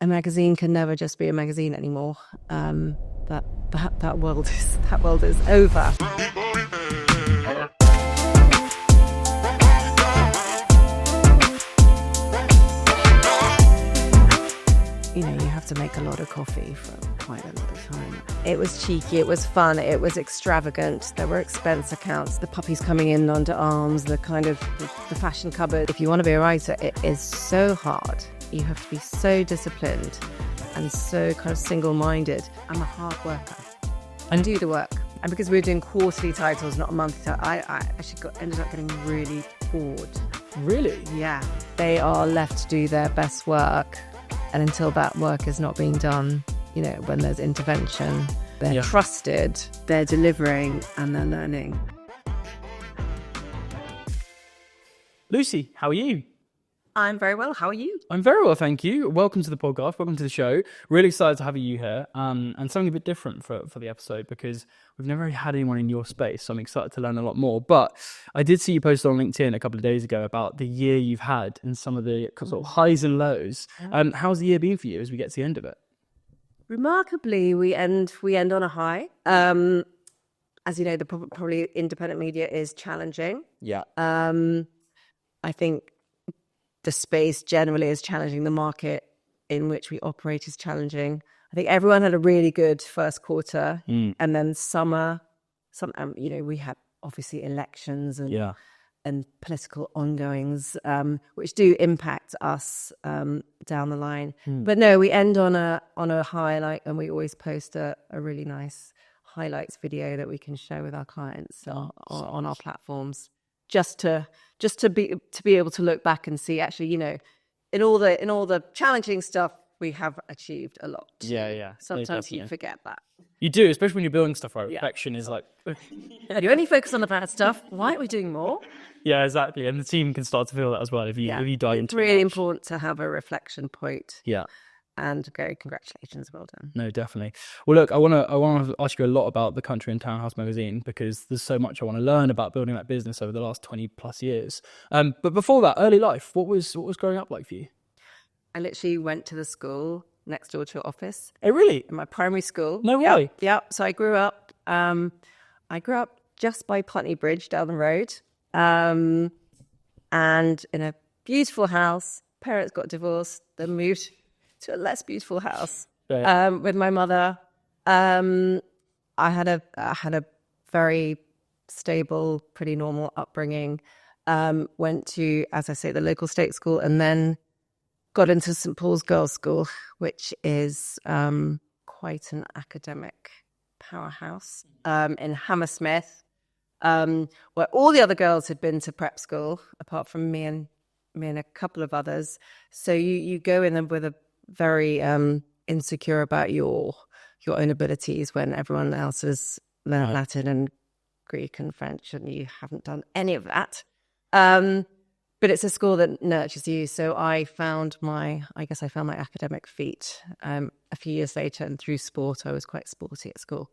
a magazine can never just be a magazine anymore. That world is over. You know, you have to make a lot of coffee for quite a lot of time. It was cheeky, it was fun, it was extravagant. There were expense accounts, the puppies coming in under arms, the kind of the fashion cupboard. If you want to be a writer, it is so hard. You have to be so disciplined and so kind of single-minded. I'm a hard worker. I do the work. And because we were doing quarterly titles, not a monthly title, I actually ended up getting really bored. Really? Yeah. They are left to do their best work. And until that work is not being done, you know, when there's intervention, they're trusted, they're delivering, and they're learning. Lucy, how are you? I'm very well. How are you? I'm very well, thank you. Welcome to the podcast. Welcome to the show. Really excited to have you here, and something a bit different for the episode because we've never really had anyone in your space, so I'm excited to learn a lot more. But I did see you post on LinkedIn a couple of days ago about the year you've had and some of the sort of highs and lows. How's the year been for you as we get to the end of it? Remarkably, we end on a high. As you know, the probably independent media is challenging. Yeah. I think the space generally is challenging. The market in which we operate is challenging. I think everyone had a really good first quarter, and then summer. You know, we had obviously elections and political ongoings, which do impact us down the line. But no, we end on a highlight, and we always post a really nice highlights video that we can share with our clients on our platforms. Just to be able to look back and see, actually, you know, in all the challenging stuff, we have achieved a lot. Yeah. Sometimes you forget that. You do, especially when you're building stuff, right? Reflection is like... You only focus on the bad stuff. Why aren't we doing more? Yeah, exactly. And the team can start to feel that as well if you dive into it. It's really important to have a reflection point. Yeah. And congratulations, well done. No, definitely. Well, look, I want to ask you a lot about the Country and Townhouse magazine because there's so much I want to learn about building that business over the last 20 plus years. But before that, early life, what was growing up like for you? I literally went to the school next door to your office. Oh, really? In my primary school. No way. Yeah. So I grew up. I grew up just by Putney Bridge down the road, and in a beautiful house. Parents got divorced. Then moved to a less beautiful house with my mother. I had a very stable, pretty normal upbringing. Went to, as I say, the local state school, and then got into St Paul's Girls' School, which is quite an academic powerhouse in Hammersmith, where all the other girls had been to prep school, apart from me and a couple of others. So you go in them with a very insecure about your own abilities when everyone else has learned Latin and Greek and French and you haven't done any of that. But it's a school that nurtures you. So I found my academic feet a few years later, and through sport, I was quite sporty at school.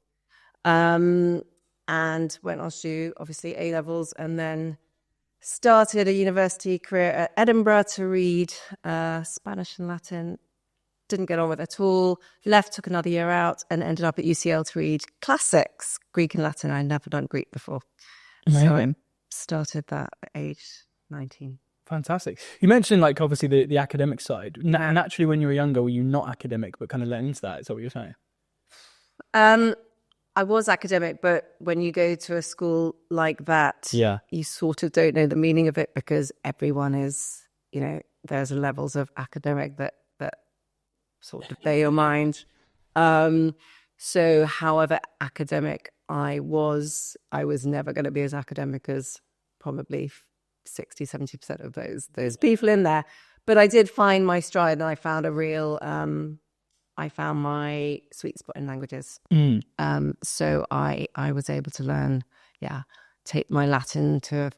And went on to do obviously A levels, and then started a university career at Edinburgh to read Spanish and Latin. Didn't get on with it at all. Left, took another year out, and ended up at UCL to read classics, Greek and Latin. I'd never done Greek before. Amazing. So I started that at age 19. Fantastic. You mentioned like obviously the academic side. Naturally, when you were younger, were you not academic but kind of let into that? Is that what you're saying? I was academic, but when you go to a school like that, you sort of don't know the meaning of it because everyone is, you know, there's levels of academic that sort of bear your mind. So however academic I was never going to be as academic as probably 60-70% of those people in there. But I did find my stride, and I found I found my sweet spot in languages. So I was able to learn, take my Latin to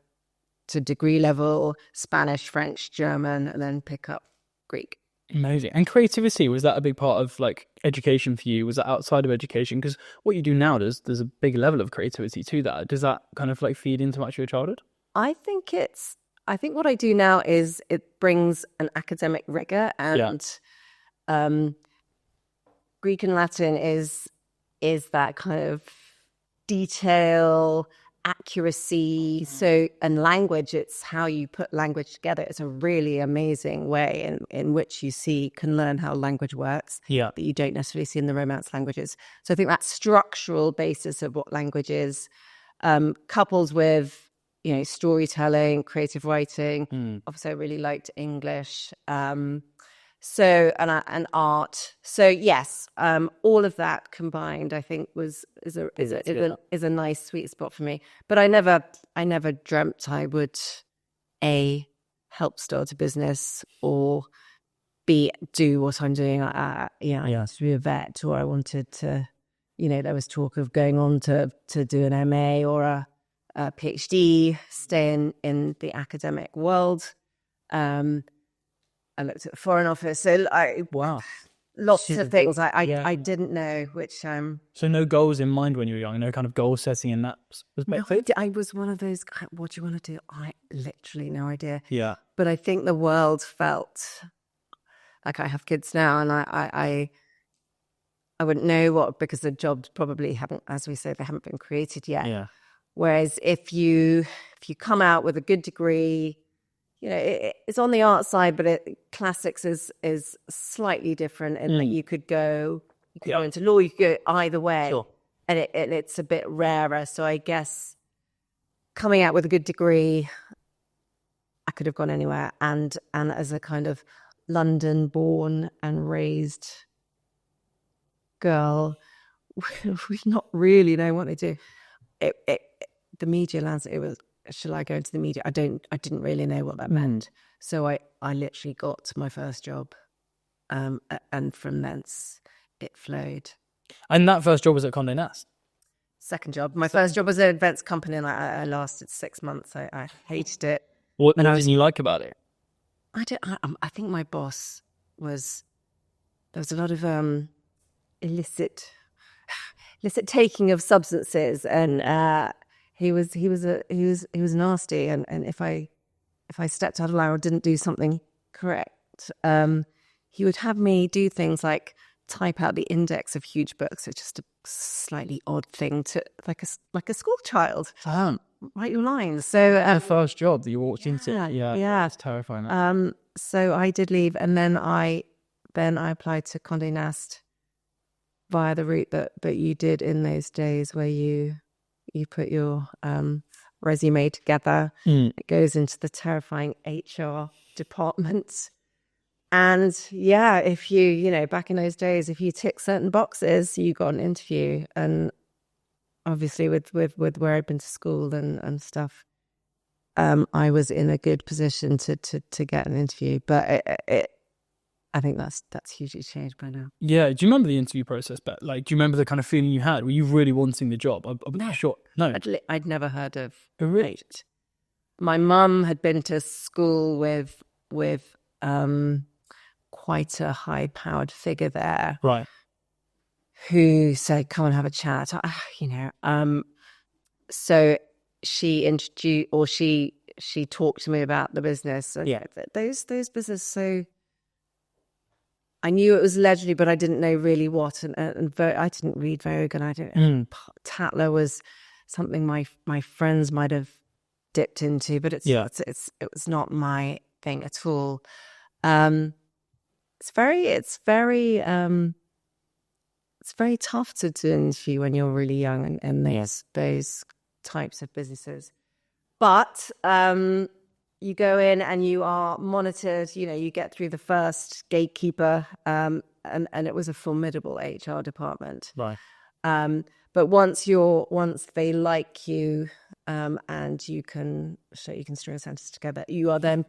degree level, Spanish, French, German, and then pick up Greek. Amazing. And creativity, was that a big part of like education for you? Was that outside of education? Because what you do now, there's a big level of creativity to that. Does that kind of like feed into much of your childhood? I think what I do now is it brings an academic rigor and Greek and Latin is that kind of detail, accuracy. So, and language, it's how you put language together. It's a really amazing way in which you can learn how language works that you don't necessarily see in the Romance languages. So I think that structural basis of what language is, coupled with, storytelling, creative writing. Obviously, I really liked English. So and art. So yes, all of that combined, I think, is a nice sweet spot for me. But I never dreamt I would help start a business or do what I'm doing. I wanted to be a vet, or I wanted to, there was talk of going on to do an MA or a PhD, stay in the academic world. I looked at the Foreign Office. So lots of things I didn't know, which So no goals in mind when you were young, no kind of goal setting in that perspective? I was one of those, what do you want to do? I literally no idea. Yeah. But I think the world felt like, I have kids now, and I wouldn't know what, because the jobs probably haven't, as we say, they haven't been created yet. Yeah. Whereas if you come out with a good degree, it's on the art side, but classics is slightly different in that you could go into law, you could go either way, sure. And it's a bit rarer. So I guess coming out with a good degree, I could have gone anywhere, and as a kind of London-born and raised girl, we not really know what to do. The media landscape, it was, shall I go into the media? I didn't really know what that meant. So I literally got my first job, and from thence it flowed. And that first job was at Condé Nast? Second job. My first job was at an events company, and I lasted 6 months. I hated it. What didn't you like about it? I think my boss there was a lot of illicit taking of substances, and he was nasty, and if I stepped out of line or didn't do something correct, he would have me do things like type out the index of huge books. It's just a slightly odd thing to, like a school child. Write your lines. So the first job that you walked into. Yeah, it's terrifying. So I did leave, and then I applied to Conté Nast via the route that you did in those days, where you put your resume together. It goes into the terrifying HR department. And yeah, if you back in those days, if you tick certain boxes, you got an interview. And obviously with where I'd been to school and stuff, I was in a good position to get an interview. But I think that's hugely changed by now. Yeah. Do you remember the interview process? But do you remember the kind of feeling you had? Were you really wanting the job? I'm not sure. No. I'd never heard of it. My mum had been to school with quite a high-powered figure there, right? Who said, "Come and have a chat." So she introduced, or she talked to me about the business. And those businesses. So I knew it was legendary, but I didn't know really what. And I didn't read very good. I don't. Tatler was something my friends might have dipped into, but it was not my thing at all. It's very tough to interview when you're really young and those types of businesses. But you go in and you are monitored. You get through the first gatekeeper, and it was a formidable HR department. Right. But once they like you, and you can string a sentence together, you're then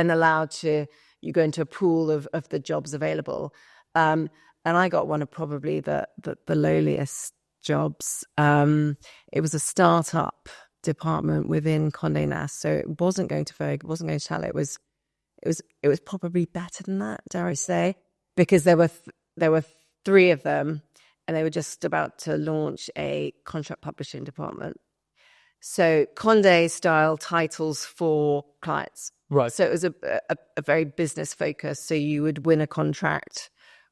allowed to. You go into a pool of the jobs available. And I got one of probably the lowliest jobs. It was a startup department within Condé Nast, so it wasn't going to Vogue, it wasn't going to Chalet. It was probably better than that, dare I say, because there were 3 of them, and they were just about to launch a contract publishing department. So Condé style titles for clients. Right. So it was a very business focused. So you would win a contract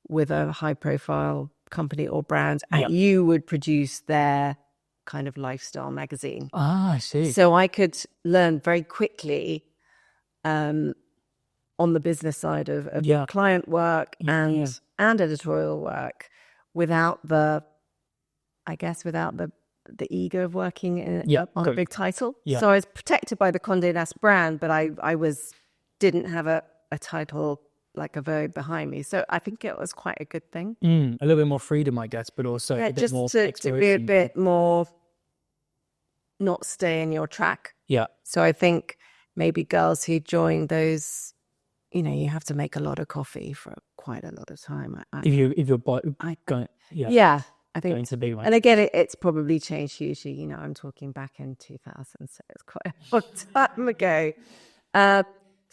with a high profile company or brand, and you would produce their kind of lifestyle magazine. Ah, I see. So I could learn very quickly on the business side of client work and editorial work without the ego of working on a big title. So I was protected by the Condé Nast brand, but I didn't have a title like a Vogue behind me. So I think it was quite a good thing. A little bit more freedom, I guess, but also a bit more to be a bit more not stay in your track. Yeah. So I think maybe girls who join those, you have to make a lot of coffee for quite a lot of time. If you're going, I think going into the big one. And again, it's probably changed hugely. I'm talking back in 2000, so it's quite a long time ago.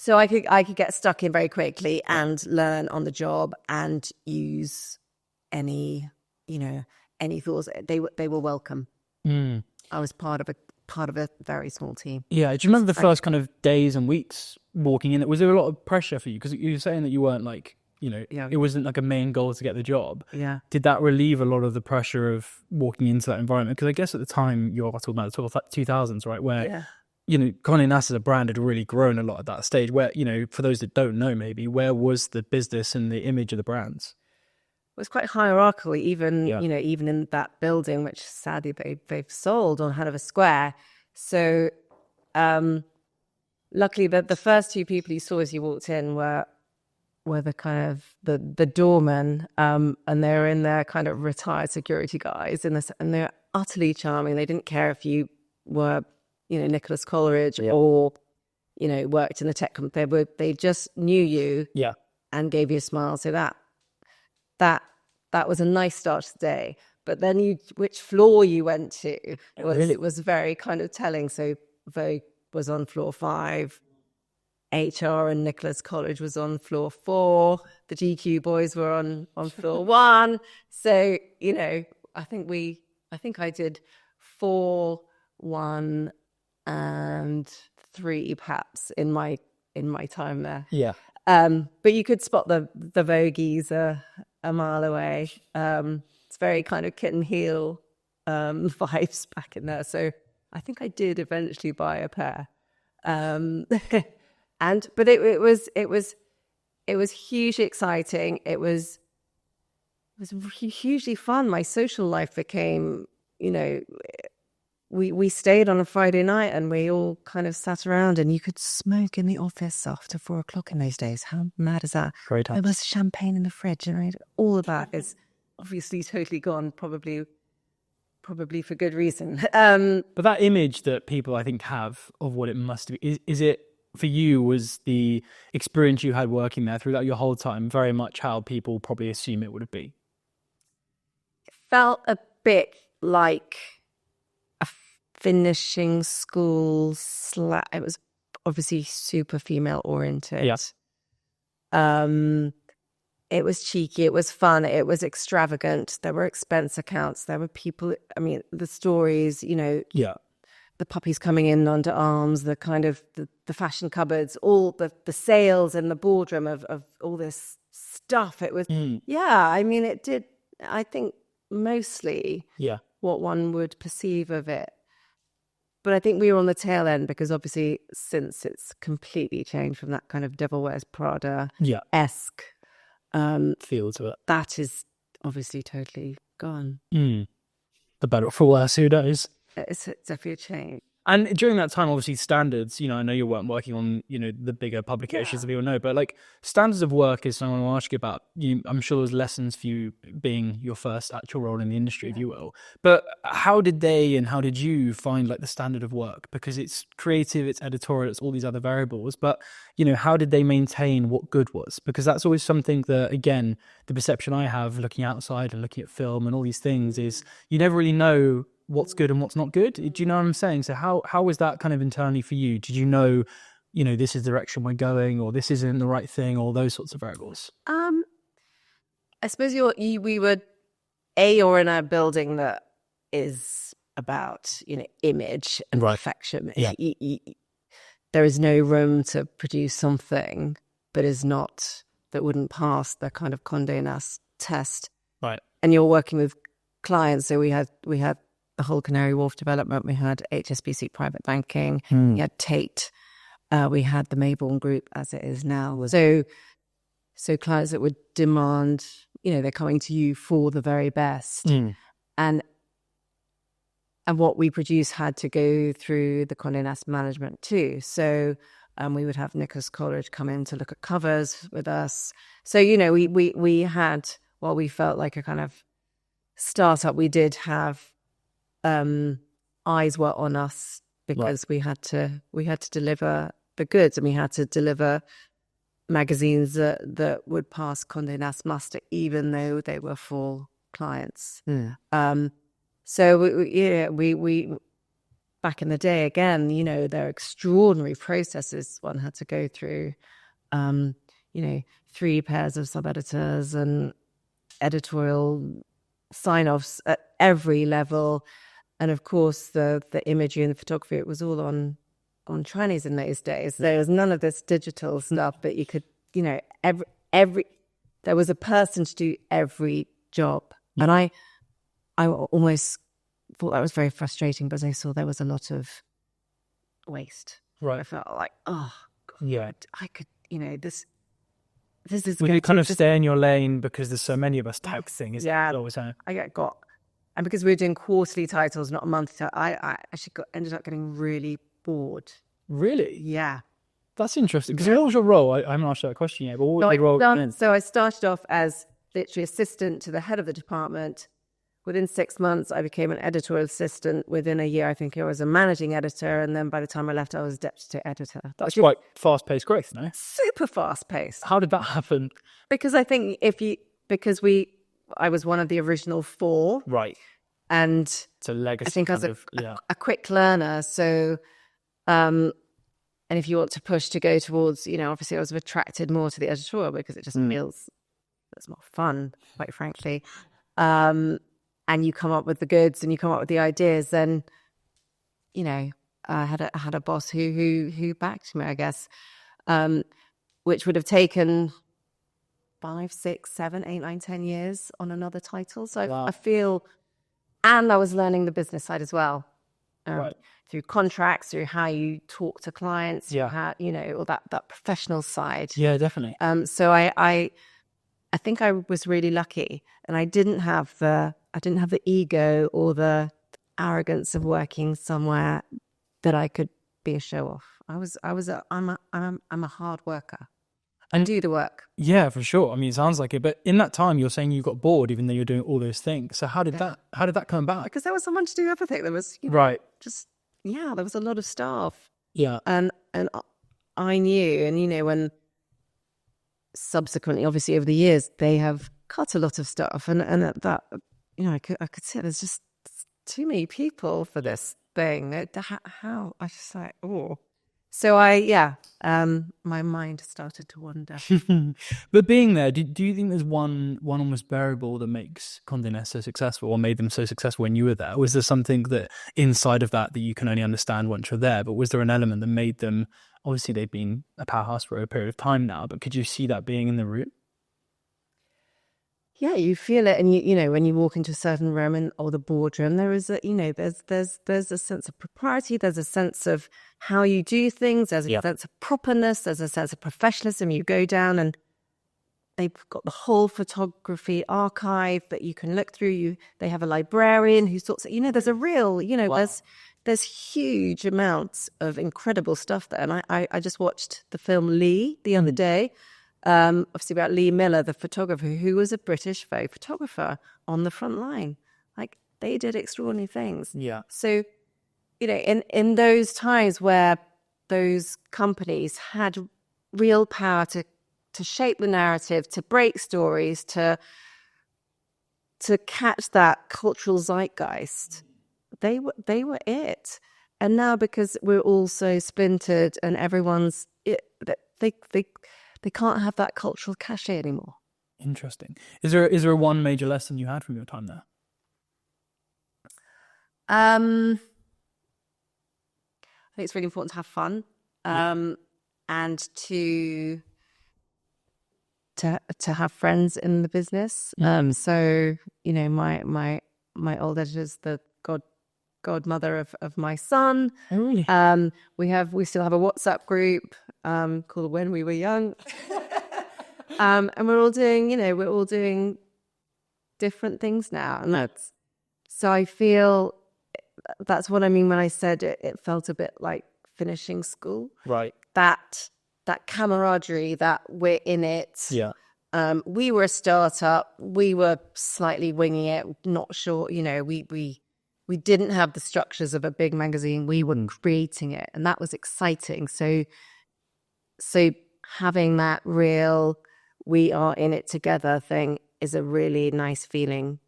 So I could get stuck in very quickly and learn on the job and use any thoughts. They were welcome. I was part of a very small team. Yeah. Do you remember the first kind of days and weeks walking in? Was there a lot of pressure for you? Because you were saying that you weren't like, it wasn't like a main goal to get the job. Yeah. Did that relieve a lot of the pressure of walking into that environment? Because I guess at the time you're talking about the 2000s, right? Where, Condé Nast as a brand had really grown a lot at that stage where, for those that don't know, maybe where was the business and the image of the brands? It was quite hierarchical, even in that building, which sadly they've sold on Hanover Square. So luckily the first two people you saw as you walked in were the kind of the doormen, and they were in their kind of retired security guys and they're utterly charming. They didn't care if you were, Nicholas Coleridge or, worked in the tech company. They just knew you and gave you a smile. So that was a nice start to the day. But then which floor you went to was very kind of telling. So Vogue was on floor 5. HR and Nicholas Coleridge was on floor 4. The GQ boys were on floor 1. So, I think I did 4, 1, and 3 perhaps in my time there. Yeah. But you could spot the Voguies a mile away. It's very kind of kitten heel vibes back in there. So I think I did eventually buy a pair. But it was hugely exciting. It was hugely fun. My social life became, we stayed on a Friday night and we all kind of sat around and you could smoke in the office after 4 o'clock in those days. How mad is that? Great time. There was champagne in the fridge and all of that is obviously totally gone, probably for good reason. But that image that people I think have of what it must be, is it for you, was the experience you had working there throughout your whole time very much how people probably assume it would be? It felt a bit like a finishing school it was obviously super female oriented. Yes. It was cheeky, it was fun, it was extravagant. There were expense accounts, there were people, the stories, the puppies coming in under arms, the kind of the fashion cupboards, all the sales in the boardroom of all this stuff. It was, it did, I think, mostly what one would perceive of it. But I think we were on the tail end because obviously since it's completely changed from that kind of Devil Wears Prada-esque feel to it. That is obviously totally gone. The better for worse, who knows? It's definitely a change. And during that time, obviously, standards, I know you weren't working on, the bigger publications that people know, but like standards of work is something I want to ask you about. I'm sure there's lessons for you being your first actual role in the industry, if you will. But how did you find like the standard of work? Because it's creative, it's editorial, it's all these other variables. But, how did they maintain what good was? Because that's always something that, again, the perception I have looking outside and looking at film and all these things is you never really know what's good and what's not good. Do you know what I'm saying? So how was that kind of internally for you? Did you know, this is the direction we're going, or this isn't the right thing, or those sorts of variables? I suppose we were you're in a building that is about image and perfection. Yeah. There is no room to produce something that is not that wouldn't pass the kind of Condé Nast test. Right. And you're working with clients. So we had the whole Canary Wharf development. We had HSBC Private Banking. We had Tate. We had the Mayborn Group, as it is now. So clients that would demand, they're coming to you for the very best. And what we produce had to go through the Condé Nast management too. So we would have Nicholas Coleridge come in to look at covers with us. So, we had, while we felt like a kind of startup, we did have eyes were on us because we had to deliver the goods, and we had to deliver magazines that would pass Condé Nast muster, even though they were for clients. So we back in the day, again, there are extraordinary processes one had to go through. 3 pairs of sub-editors and editorial sign-offs at every level, and of course the imagery and the photography. It was all on trannies in those days. There was none of this digital stuff, but you could, every there was a person to do every job, and I almost thought that was very frustrating because I saw there was a lot of waste. Right. I felt like, oh God, Yeah. I could, this is. Would you kind of stay in your lane because there's so many of us type thing? Is Yeah. it always And because we were doing quarterly titles, not a monthly, I actually ended up getting really bored. Really? Yeah. That's interesting. Because what was your role? I haven't asked you that question yet, but what was your role? So I started off as literally assistant to the head of the department. Within 6 months, I became an editorial assistant. Within a year, I think I was a managing editor. And then by the time I left, I was deputy editor. That's quite fast-paced growth, no? Super fast-paced. How did that happen? Because I think I was one of the original 4. Right. And So legacy. I think I was a quick learner. So, and if you want to push to go towards, obviously I was attracted more to the editorial because it just feels it's more fun, quite frankly. And you come up with the goods and you come up with the ideas. Then, I had a boss who backed me, I guess, which would have taken 5, 6, 7, 8, 9, 10 years on another title. So Wow. I feel, and I was learning the business side as well, Right. through contracts, through how you talk to clients, how, all that professional side. Yeah, definitely. So I think I was really lucky, and I didn't have the ego or the arrogance of working somewhere that I could be a show off. I'm a hard worker. And do the work. Yeah, for sure. I mean, it sounds like it. But in that time, you're saying you got bored, even though you're doing all those things. So how did that come about? Because there was someone to do everything. There was right. There was a lot of staff. Yeah. And I knew, and when subsequently, obviously over the years, they have cut a lot of stuff, and that I could see there's just too many people for this thing. How I just like, oh. So my mind started to wander. But being there, do you think there's one almost variable that makes Condé Nast so successful, or made them so successful when you were there? Was there something that inside of that you can only understand once you're there? But was there an element that made them? Obviously, they've been a powerhouse for a period of time now, but could you see that being in the root? Yeah, you feel it, and when you walk into a certain room or the boardroom, there is there's a sense of propriety, there's a sense of how you do things, there's a sense of properness, there's a sense of professionalism. You go down and they've got the whole photography archive that you can look through. They have a librarian who sorts it. There's a real, wow. There's huge amounts of incredible stuff there. And I just watched the film Lee the other day. Obviously about Lee Miller, the photographer, who was a British Vogue photographer on the front line. Like, they did extraordinary things. Yeah. So, in those times where those companies had real power to shape the narrative, to break stories, to catch that cultural zeitgeist, they were it. And now, because we're all so splintered and everyone's they can't have that cultural cachet anymore. Interesting. Is there one major lesson you had from your time there? I think it's really important to have fun, and to to have friends in the business. So you know, my old editor's the godmother of my son. Oh, really? We still have a WhatsApp group called When We Were Young. And we're all doing different things now. And so I feel that's what I mean when I said it felt a bit like finishing school. Right. That camaraderie, that we're in it. Yeah. We were a startup. We were slightly winging it, not sure. You know, we didn't have the structures of a big magazine. We were creating it, and that was exciting. So having that real "we are in it together" thing is a really nice feeling,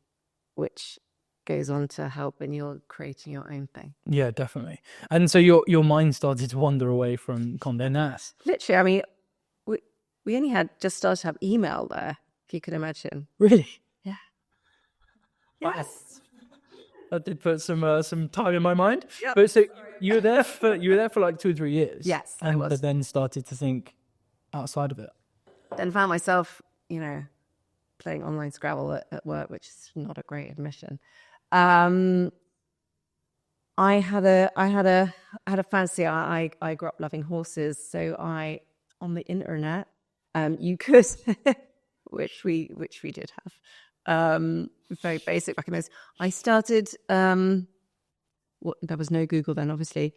which goes on to help when you're creating your own thing. Yeah, definitely. And so your mind started to wander away from Condé Nast. Literally, I mean, we only had just started to have email there, if you could imagine. Really? Yeah. Yes. That did put some time in my mind. Yep. But so you were there for like 2 or 3 years. Yes, I and was. then started to think outside of it. Then found myself, you know, playing online Scrabble at work, which is not a great admission. I had a fancy. I grew up loving horses, so on the internet, you could, which we did have, very basic back in those. I started. There was no Google then, obviously.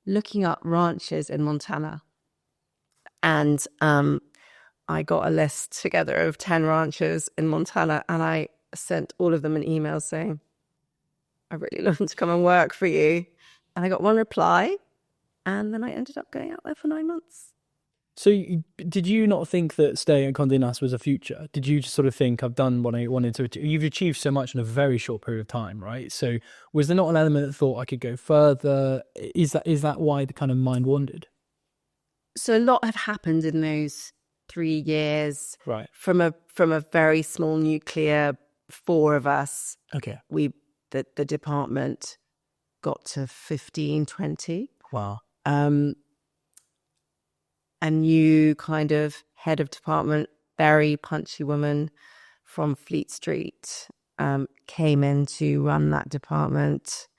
Looking up ranches in Montana, and I got a list together of 10 ranches in Montana, and I sent all of them an email saying, I really love to come and work for you. And I got one reply, and then I ended up going out there for 9 months. So did you not think that staying at Condé Nast was a future? Did you just sort of think, I've done what I wanted to achieve? You've achieved so much in a very short period of time, right? So was there not an element that thought I could go further? Is that why the kind of mind wandered? So a lot had happened in those 3 years. Right. From a very small nuclear, 4 of us. Okay. The department got to 15, 20. Wow. A new kind of head of department, very punchy woman from Fleet Street, came in to run that department,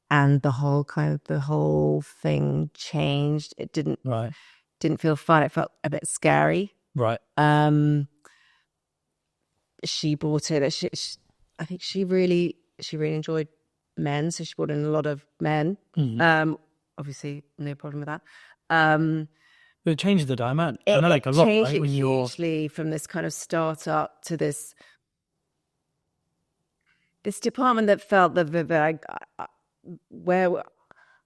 and the whole thing changed. It didn't feel fun. It felt a bit scary. Right. She brought in. I think she really enjoyed men, so she brought in a lot of men. Mm-hmm. Obviously, no problem with that. But it changed the dynamic. I know, like a lot, changed right? When you're hugely from this kind of startup to this department that felt where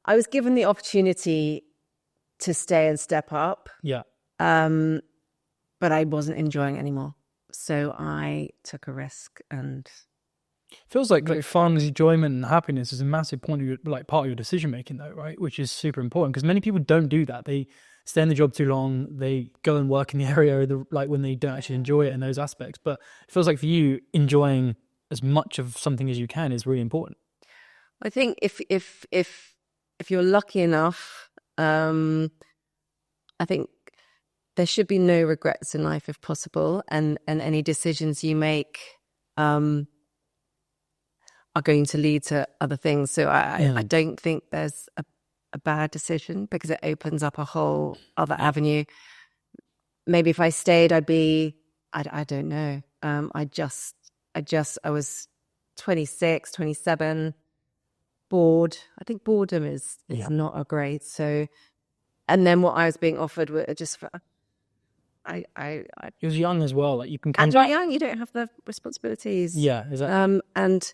I was given the opportunity to stay and step up. Yeah. But I wasn't enjoying it anymore, so I took a risk and. Feels like fun, enjoyment, and happiness is a massive part of your decision making, though, right? Which is super important because many people don't do that. They stay in the job too long. They go and work in the area when they don't actually enjoy it in those aspects. But it feels like for you, enjoying as much of something as you can is really important. I think if you're lucky enough, I think there should be no regrets in life if possible, and any decisions you make. Are going to lead to other things. So I don't think there's a bad decision because it opens up a whole other avenue. Maybe if I stayed, I'd be, I don't know. I was 26, 27, bored. I think boredom is not a great. So, and then what I was being offered were just for, I You was young as well. Like you can come. And you're young, you don't have the responsibilities. Yeah, exactly. And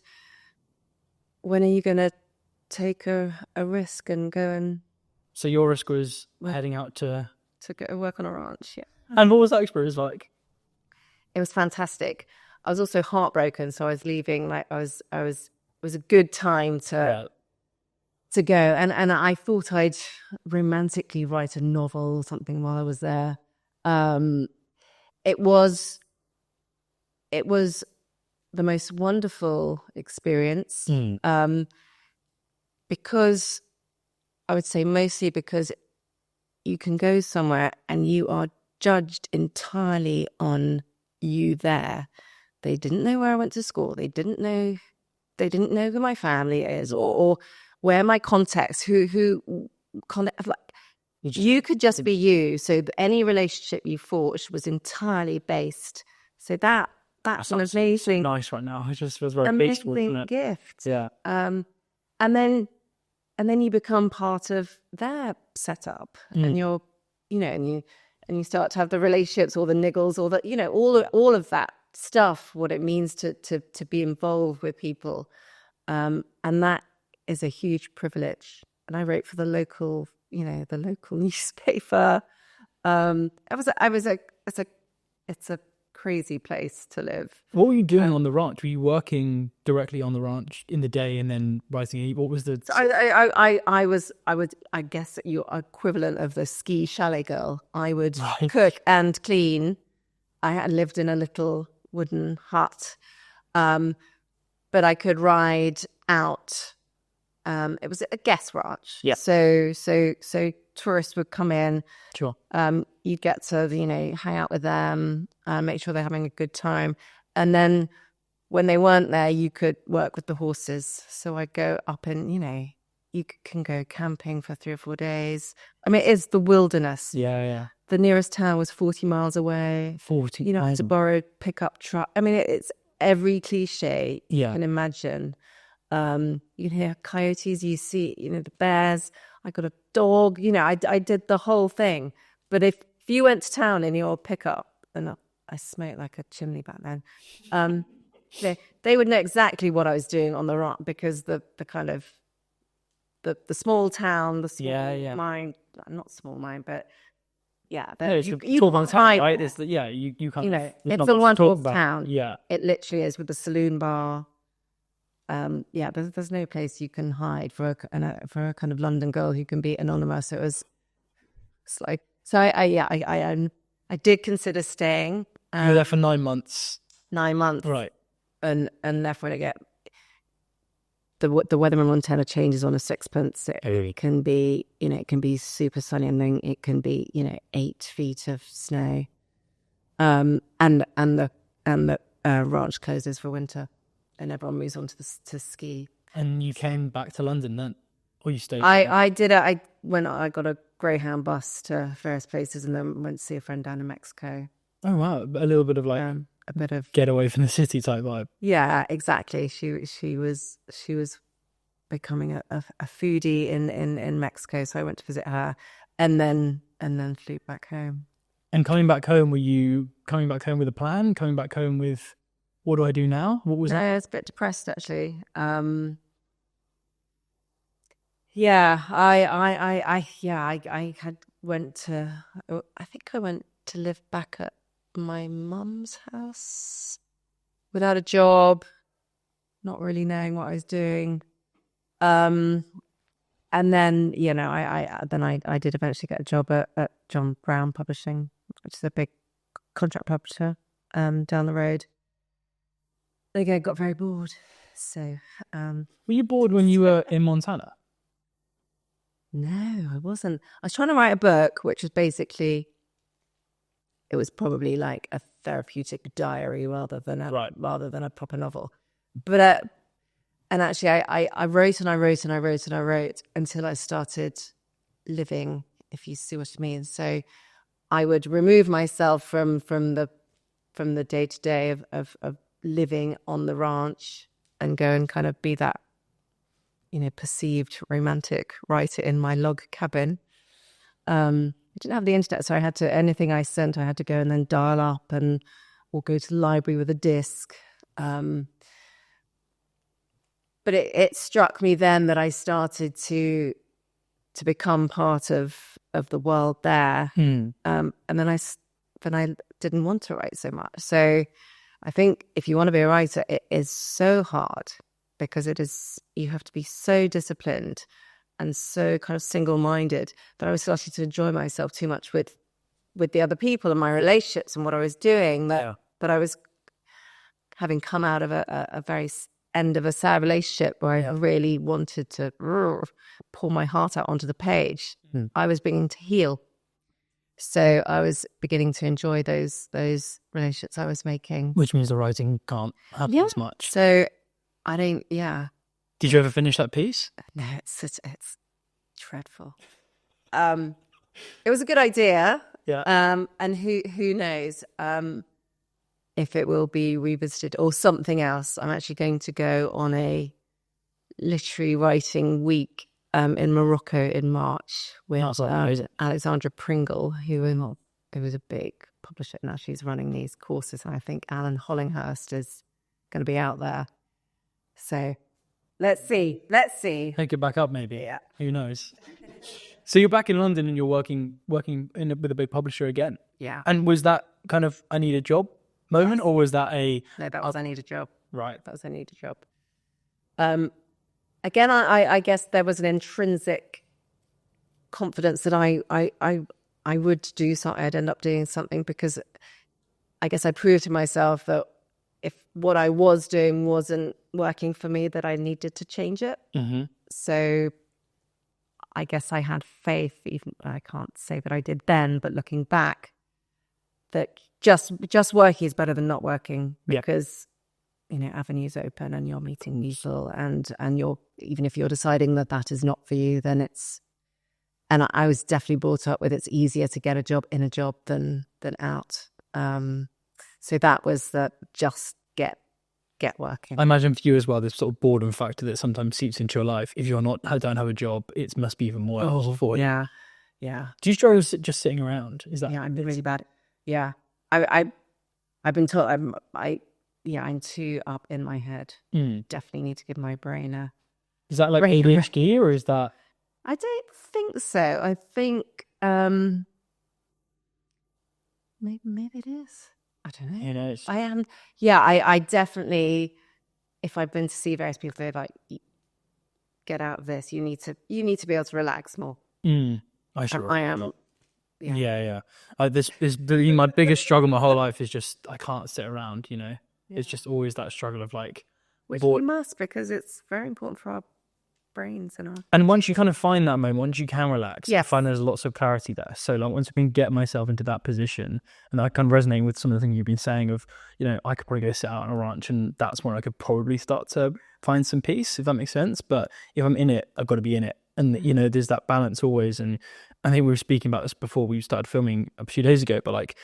when are you going to take a risk and go and... So your risk was heading out to go work on a ranch, yeah. And what was that experience like? It was fantastic. I was also heartbroken, so I was leaving. Like it was a good time to go. And I thought I'd romantically write a novel or something while I was there. It was the most wonderful experience, because I would say mostly because you can go somewhere and you are judged entirely on you there. They didn't know where I went to school. They didn't know who my family is or where my contacts, like, you could just be you. So any relationship you forged was entirely based. So that's an amazing, nice right now. It just feels very peaceful, doesn't it? gift. Yeah. And then you become part of their setup, and you're, and you start to have the relationships, or the niggles, or the, all of that stuff. What it means to be involved with people, and that is a huge privilege. And I wrote for the local newspaper. It's a crazy place to live. What were you doing on the ranch? Were you working directly on the ranch in the day and then writing? What was the? I guess your equivalent of the ski chalet girl. I would cook and clean. I had lived in a little wooden hut, but I could ride out. It was a guest ranch. Yeah. So tourists would come in. Sure. You'd get to, hang out with them, make sure they're having a good time. And then when they weren't there, you could work with the horses. So I'd go up and, you can go camping for 3 or 4 days. I mean, it's the wilderness. Yeah. The nearest town was 40 miles away. 40 You had to borrow a pickup truck. I mean, it's every cliche you can imagine. You can hear coyotes, you see, the bears. I got a dog, I did the whole thing. But if you went to town in your pickup, and I smoked like a chimney back then, they would know exactly what I was doing on the ranch, because the kind of the small town, the small mine, not small mine, but yeah, you talk on time, right? It's you can't. It's a wonderful town. Yeah, it literally is, with the saloon bar. There's no place you can hide for a kind of London girl who can be anonymous. It's like, so I did consider staying. You were there for 9 months. 9 months, right? And therefore I get the weather in Montana changes on a sixpence. It can be, it can be super sunny, and then it can be, 8 feet of snow, and the ranch closes for winter. And everyone moves on to ski. And you came back to London then, or you stayed? I did it. I got a Greyhound bus to various places, and then went to see a friend down in Mexico. Oh wow, a little bit of like a bit of get away from the city type vibe. Yeah, exactly. She was becoming a foodie in Mexico, so I went to visit her, and then flew back home. And coming back home, were you coming back home with a plan? Coming back home with, what do I do now? What was that? I was a bit depressed, actually. I think I went to live back at my mum's house without a job, not really knowing what I was doing. And then, I did eventually get a job at John Brown Publishing, which is a big contract publisher down the road. I got very bored. So, were you bored when you were in Montana? No, I wasn't. I was trying to write a book, which was basically, it was probably like a therapeutic diary rather than a proper novel. But and actually, I wrote and I wrote and I wrote and I wrote until I started living, if you see what I mean. So I would remove myself from the day to day of living on the ranch, and go and kind of be that, perceived romantic writer in my log cabin. I didn't have the internet, so anything I sent, I had to go and then dial up or go to the library with a disc. But it struck me then that I started to become part of the world there. And then I didn't want to write so much. So I think if you want to be a writer, it is so hard, because you have to be so disciplined and so kind of single-minded, that I was starting to enjoy myself too much with the other people and my relationships and what I was doing, that I was having come out of a very end of a sad relationship where I really wanted to pour my heart out onto the page. I was beginning to heal. So I was beginning to enjoy those relationships I was making. Which means the writing can't happen as much. So I don't. Yeah. Did you ever finish that piece? No, it's dreadful. It was a good idea. Yeah. And who knows if it will be revisited or something else. I'm actually going to go on a literary writing week in Morocco in March with Alexandra Pringle, who was a big publisher. Now she's running these courses, and I think Alan Hollinghurst is going to be out there. So let's see. Take it back up, maybe. Yeah. Who knows? So you're back in London and you're working with a big publisher again. Yeah. And was that kind of I need a job moment, or was that a... No, that was I need a job. Right. That was I need a job. Again, I guess there was an intrinsic confidence that I would do something. I'd end up doing something, because I guess I proved to myself that if what I was doing wasn't working for me, that I needed to change it. Mm-hmm. So I guess I had faith, even I can't say that I did then, but looking back, that just working is better than not working, because avenues open and you're meeting people, and you're, even if you're deciding that is not for you, then it's, and I was definitely brought up with, it's easier to get a job in a job than out. So that was that, just get working. I imagine for you as well, this sort of boredom factor that sometimes seeps into your life. If you're don't have a job, it must be even more for you. Yeah. Do you struggle with just sitting around? Is that? Yeah, I'm really bad. Yeah, I've been told I'm too up in my head. Definitely need to give my brain a... Is that like ADHD, or is that... I don't think so. I think maybe it is. I don't know. I am. Yeah, I definitely, if I've been to see various people, they're like, get out of this. You need to be able to relax more. I am. Yeah. This is my biggest struggle my whole life, is just I can't sit around. It's just always that struggle of like, which we must, because it's very important for our brains and our... And once you kind of find that moment, once you can relax, I yes, find there's lots of clarity there. So like once I can get myself into that position, and I kind of resonating with some of the things you've been saying of, I could probably go sit out on a ranch, and that's when I could probably start to find some peace, if that makes sense. But if I'm in it, I've got to be in it. And, there's that balance always. And I think we were speaking about this before we started filming a few days ago, but like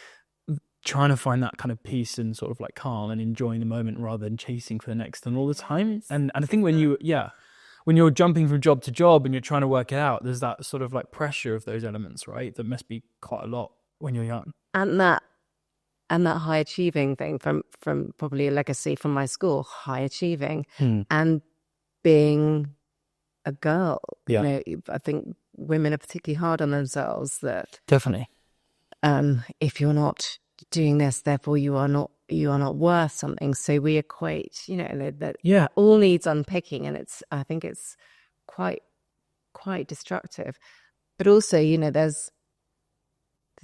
trying to find that kind of peace and sort of like calm and enjoying the moment rather than chasing for the next thing all the time. And I think when you're jumping from job to job and you're trying to work it out, there's that sort of like pressure of those elements, right? That must be quite a lot when you're young. And that high achieving thing from probably a legacy from my school, high achieving and being a girl. Yeah. I think women are particularly hard on themselves, that definitely. If you're not doing this, therefore you are not worth something. So we equate, that all needs unpicking, and I think it's quite destructive. But also, there's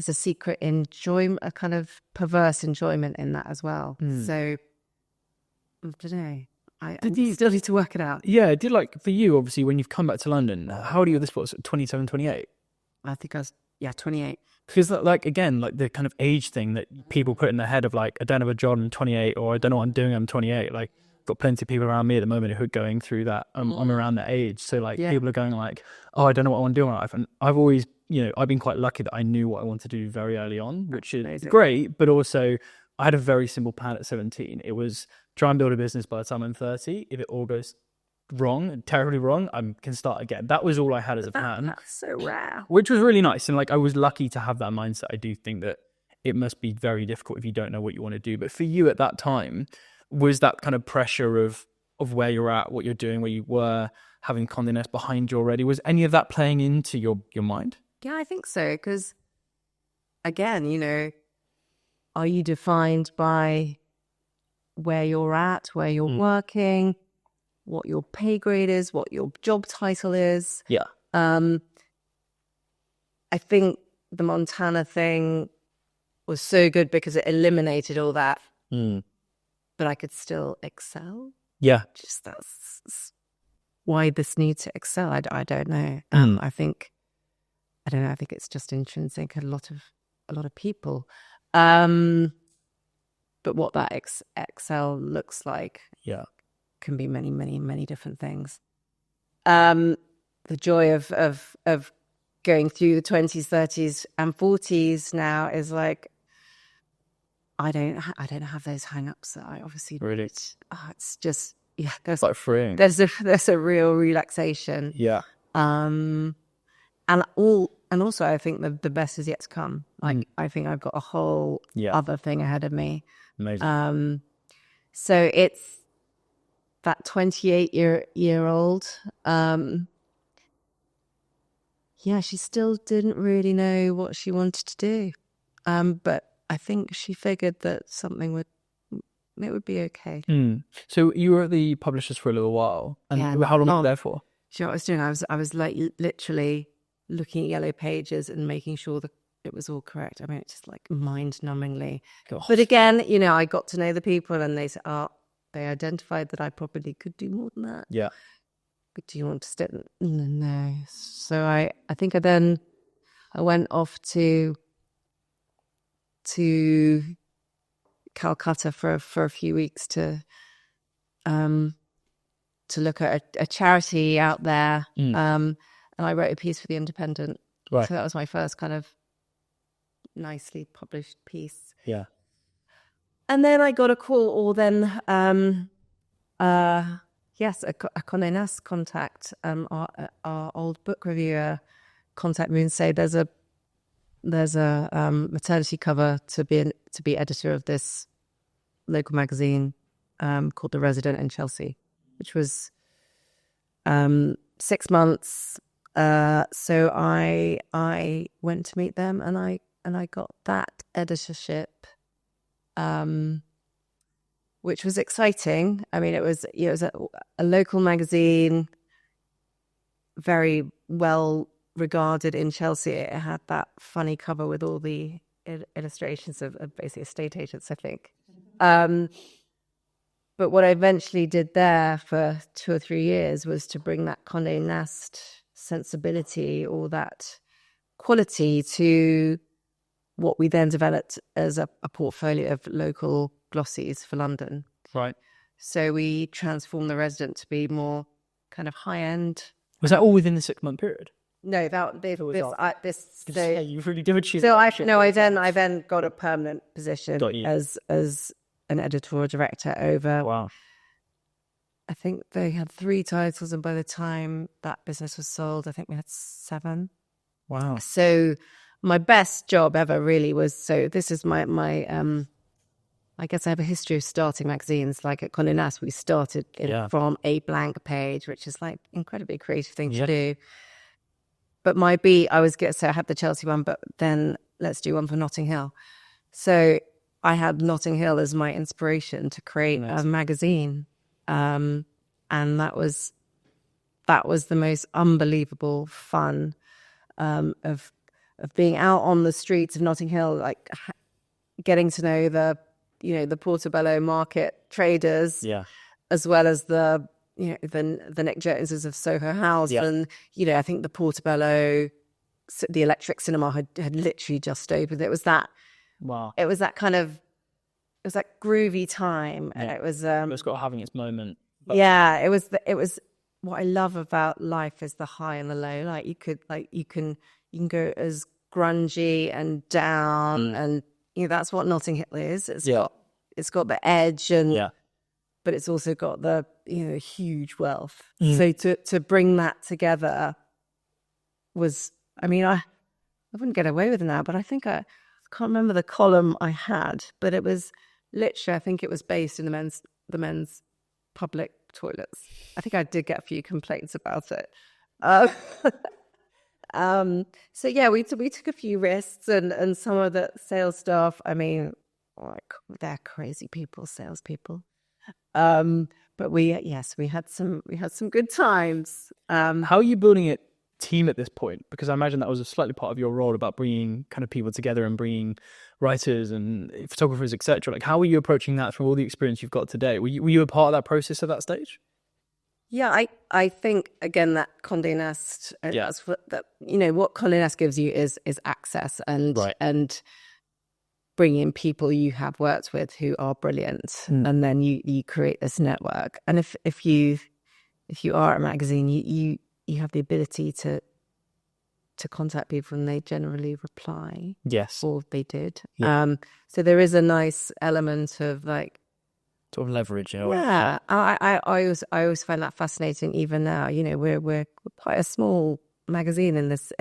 a secret enjoyment, a kind of perverse enjoyment in that as well. So I don't know. I still need to work it out. Yeah, for you, obviously, when you've come back to London, how old are you at this point? 27, 28? I think I was 28. Because again, the kind of age thing that people put in their head of like, I don't have a job, I'm 28, or I don't know what I'm doing, I'm 28. Like, I've got plenty of people around me at the moment who are going through that. I'm around that age. So people are going like, oh, I don't know what I want to do in my life. And I've always, I've been quite lucky that I knew what I wanted to do very early on, which is amazing. Great. But also I had a very simple plan at 17. It was try and build a business by the time I'm 30. If it all goes wrong, terribly wrong, I can start again. That was all I had as a plan. That's so rare. Which was really nice. And I was lucky to have that mindset. I do think that it must be very difficult if you don't know what you want to do. But for you at that time, was that kind of pressure of where you're at, what you're doing, where you were, having Condé Nast behind you already, was any of that playing into your mind? Yeah, I think so. Because again, are you defined by where you're at, where you're working, what your pay grade is, what your job title is? Yeah. I think the Montana thing was so good because it eliminated all that. But I could still excel. Yeah. Just that's why this need to excel. I don't know. I think it's just intrinsic. A lot of people. But what that Excel looks like can be many, many, many different things. The joy of going through the 20s, 30s, and 40s now is like, I don't have those hang-ups that I obviously Really? It's just there's like freeing. There's a real relaxation. Yeah. And also I think the best is yet to come. Like I think I've got a whole other thing ahead of me. Amazing. So it's that 28-year-old. She still didn't really know what she wanted to do. But I think she figured that it would be okay. So you were at the publishers for a little while, and how long were you there for? Do you know what I was doing? I was like literally looking at yellow pages and making sure that it was all correct. I mean, it's just like mind-numbingly. Gosh. But again, I got to know the people, and they said, they identified that I probably could do more than that. Yeah. But do you want to stay? No. So I think I went off to Calcutta for a few weeks to look at a charity out there. And I wrote a piece for The Independent. Right. So that was my first kind of nicely published piece. Yeah. And then I got a call, or then a Condé Nast contact, our old book reviewer contact me and say there's a maternity cover to be editor of this local magazine called The Resident in Chelsea, which was 6 months. So I went to meet them, and I got that editorship, which was exciting. I mean, it was a local magazine, very well regarded in Chelsea. It had that funny cover with all the illustrations of basically estate agents, I think. But what I eventually did there for 2 or 3 years was to bring that Conté Nast sensibility, or that quality, to what we then developed as a portfolio of local glossies for London. Right. So we transformed The Resident to be more kind of high-end. Was that all within the 6-month period? No, you really did achieve. So I then got a permanent position as an editorial director over. Wow. I think they had 3 titles, and by the time that business was sold, I think we had 7. Wow. So my best job ever really was, so this is my I guess I have a history of starting magazines. Like at Conté Nast, we started from a blank page, which is like incredibly creative thing to do. But my beat, I had the Chelsea one, but then let's do one for Notting Hill. So I had Notting Hill as my inspiration to create a magazine. And that was the most unbelievable fun of being out on the streets of Notting Hill, like getting to know the Portobello market traders, as well as the Nick Joneses of Soho House. And I think the Portobello, the Electric Cinema had literally just opened. It was that groovy time. And it was it's got having its moment. But it was what I love about life is the high and the low. Like you can go as grungy and down, and that's what Notting Hill is. It's got the edge, and but it's also got the huge wealth. So to bring that together was, I mean, I wouldn't get away with it now, but I think I can't remember the column I had, but it was literally, I think it was based in the men's public toilets. I think I did get a few complaints about it. So we took a few risks, and some of the sales staff, I mean, like, they're crazy people, salespeople. But we had some good times. How are you building a team at this point? Because I imagine that was a slightly part of your role, about bringing kind of people together and bringing writers and photographers, etc. Like, how are you approaching that from all the experience you've got today? Were you a part of that process at that stage? Yeah, I think again that Condé Nast, Yeah. that's that what Condé Nast gives you is access and Right. bring in people you have worked with who are brilliant, and then you create this network. And if you are a magazine, you have the ability to contact people and they generally reply. Yes. Or they did. Yeah. So there is a nice element of like Sort of leverage. yeah. I always find that fascinating. Even now, we're quite a small magazine in this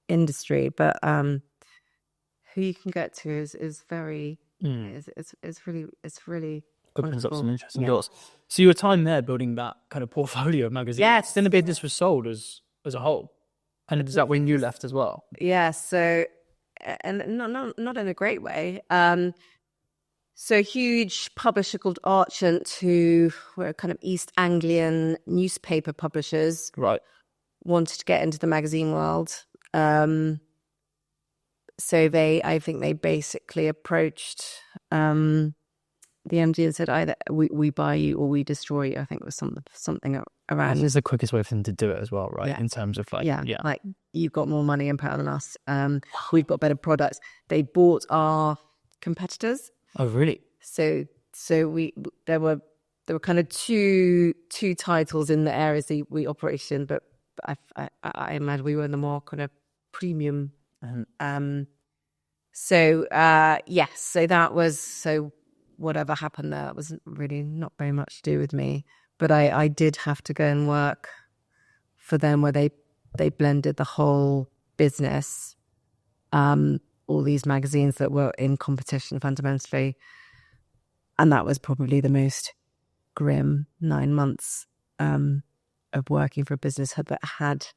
industry, but who you can get to is very it's really Opens up wonderful. some interesting doors. So your time there building that kind of portfolio of magazines. Yes. Then the business was sold as a whole. And is that when you left as well? Yeah. So, and not in a great way. So huge publisher called Archant, who were kind of East Anglian newspaper publishers, Right. wanted to get into the magazine world. So I think they basically approached the MD and said, either we buy you or we destroy you. I think it was something around. This is the quickest way for them to do it as well, right? Yeah. In terms of like, like you've got more money and power than us. We've got better products. They bought our competitors. Oh, really? So there were kind of two titles in the areas that we operated in, but I imagine we were in the more kind of premium. So that was whatever happened there was really not very much to do with me, but I did have to go and work for them where they blended the whole business, all these magazines that were in competition fundamentally. And that was probably the most grim 9 months of working for a business that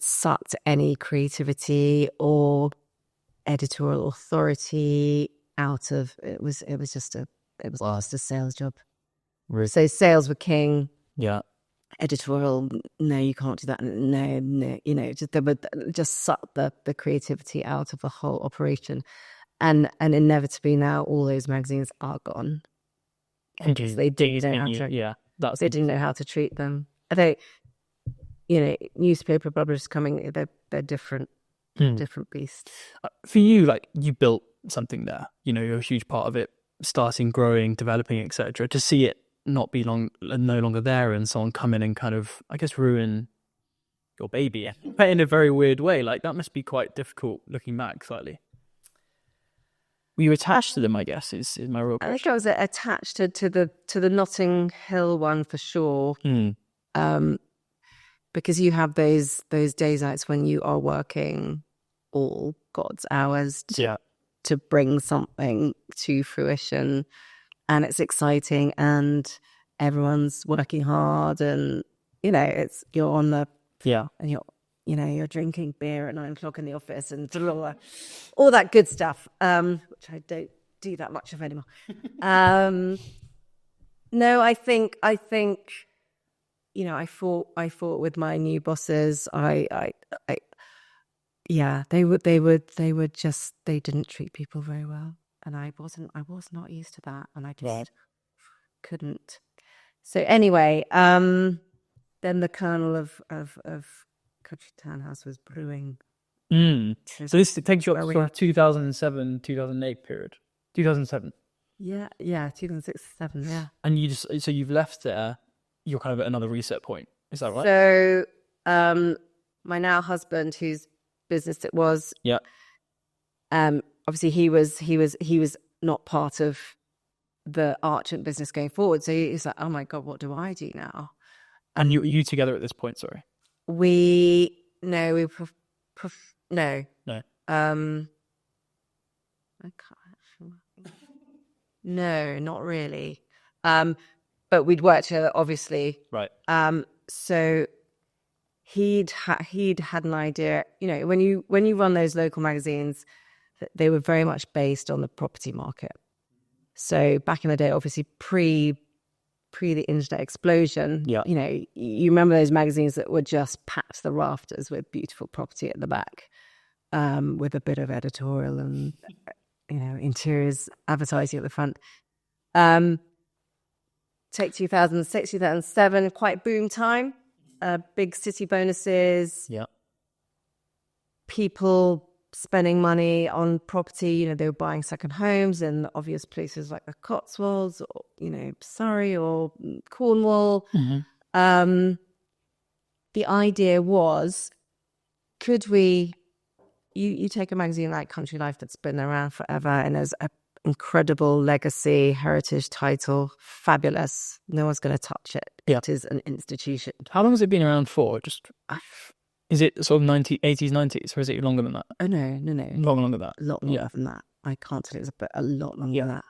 sucked any creativity or editorial authority out of it. Was just a sales job. Really? So sales were king. Yeah. Editorial, no, you can't do that. No, they would just suck the creativity out of the whole operation. And inevitably now all those magazines are gone. Because they didn't know how to treat them. Newspaper publishers coming, they're different beasts. For you, like you built something there, you're a huge part of it, starting, growing, developing, etc. To see it not be no longer there and someone come in and kind of, I guess, ruin your baby, but in a very weird way, like that must be quite difficult looking back slightly. Were you attached to them, I guess, is my real question. I think I was attached to the Notting Hill one for sure. Because you have those days nights when you are working all God's hours to bring something to fruition, and it's exciting and everyone's working hard, and you're on the and you're drinking beer at 9 o'clock in the office and all that good stuff, which I don't do that much of anymore. No, I think I fought with my new bosses. They didn't treat people very well, and I was not used to that, and I just couldn't. So anyway, then the kernel of Country Townhouse was brewing. So this takes you up to 2007, 2008 period. 2007. Yeah, 2006, 2007, yeah. And so you've left there. You're kind of at another reset point. Is that right? So, my now husband, whose business it was, obviously he was not part of the Archant business going forward. So he's like, oh my God, what do I do now? And you together at this point? Sorry. No. I can't. No, not really. But we'd worked together, obviously. Right. So he'd had an idea. When you run those local magazines, they were very much based on the property market. So back in the day, obviously pre the internet explosion, you remember those magazines that would just packed the rafters with beautiful property at the back, with a bit of editorial and you know, interiors advertising at the front. take 2006, 2007, quite boom time. Big city bonuses. Yeah. People spending money on property. You know, they were buying second homes in obvious places like the Cotswolds, or, you know, Surrey or Cornwall. The idea was, could we, you take a magazine like Country Life that's been around forever and has an incredible legacy, heritage title, fabulous. No one's going to touch it. Yeah. It is an institution. How long has it been around for? Just is it sort of 80s, 90s, or is it longer than that? Oh, no. Longer than that. A lot longer than that. I can't tell you, but a lot longer than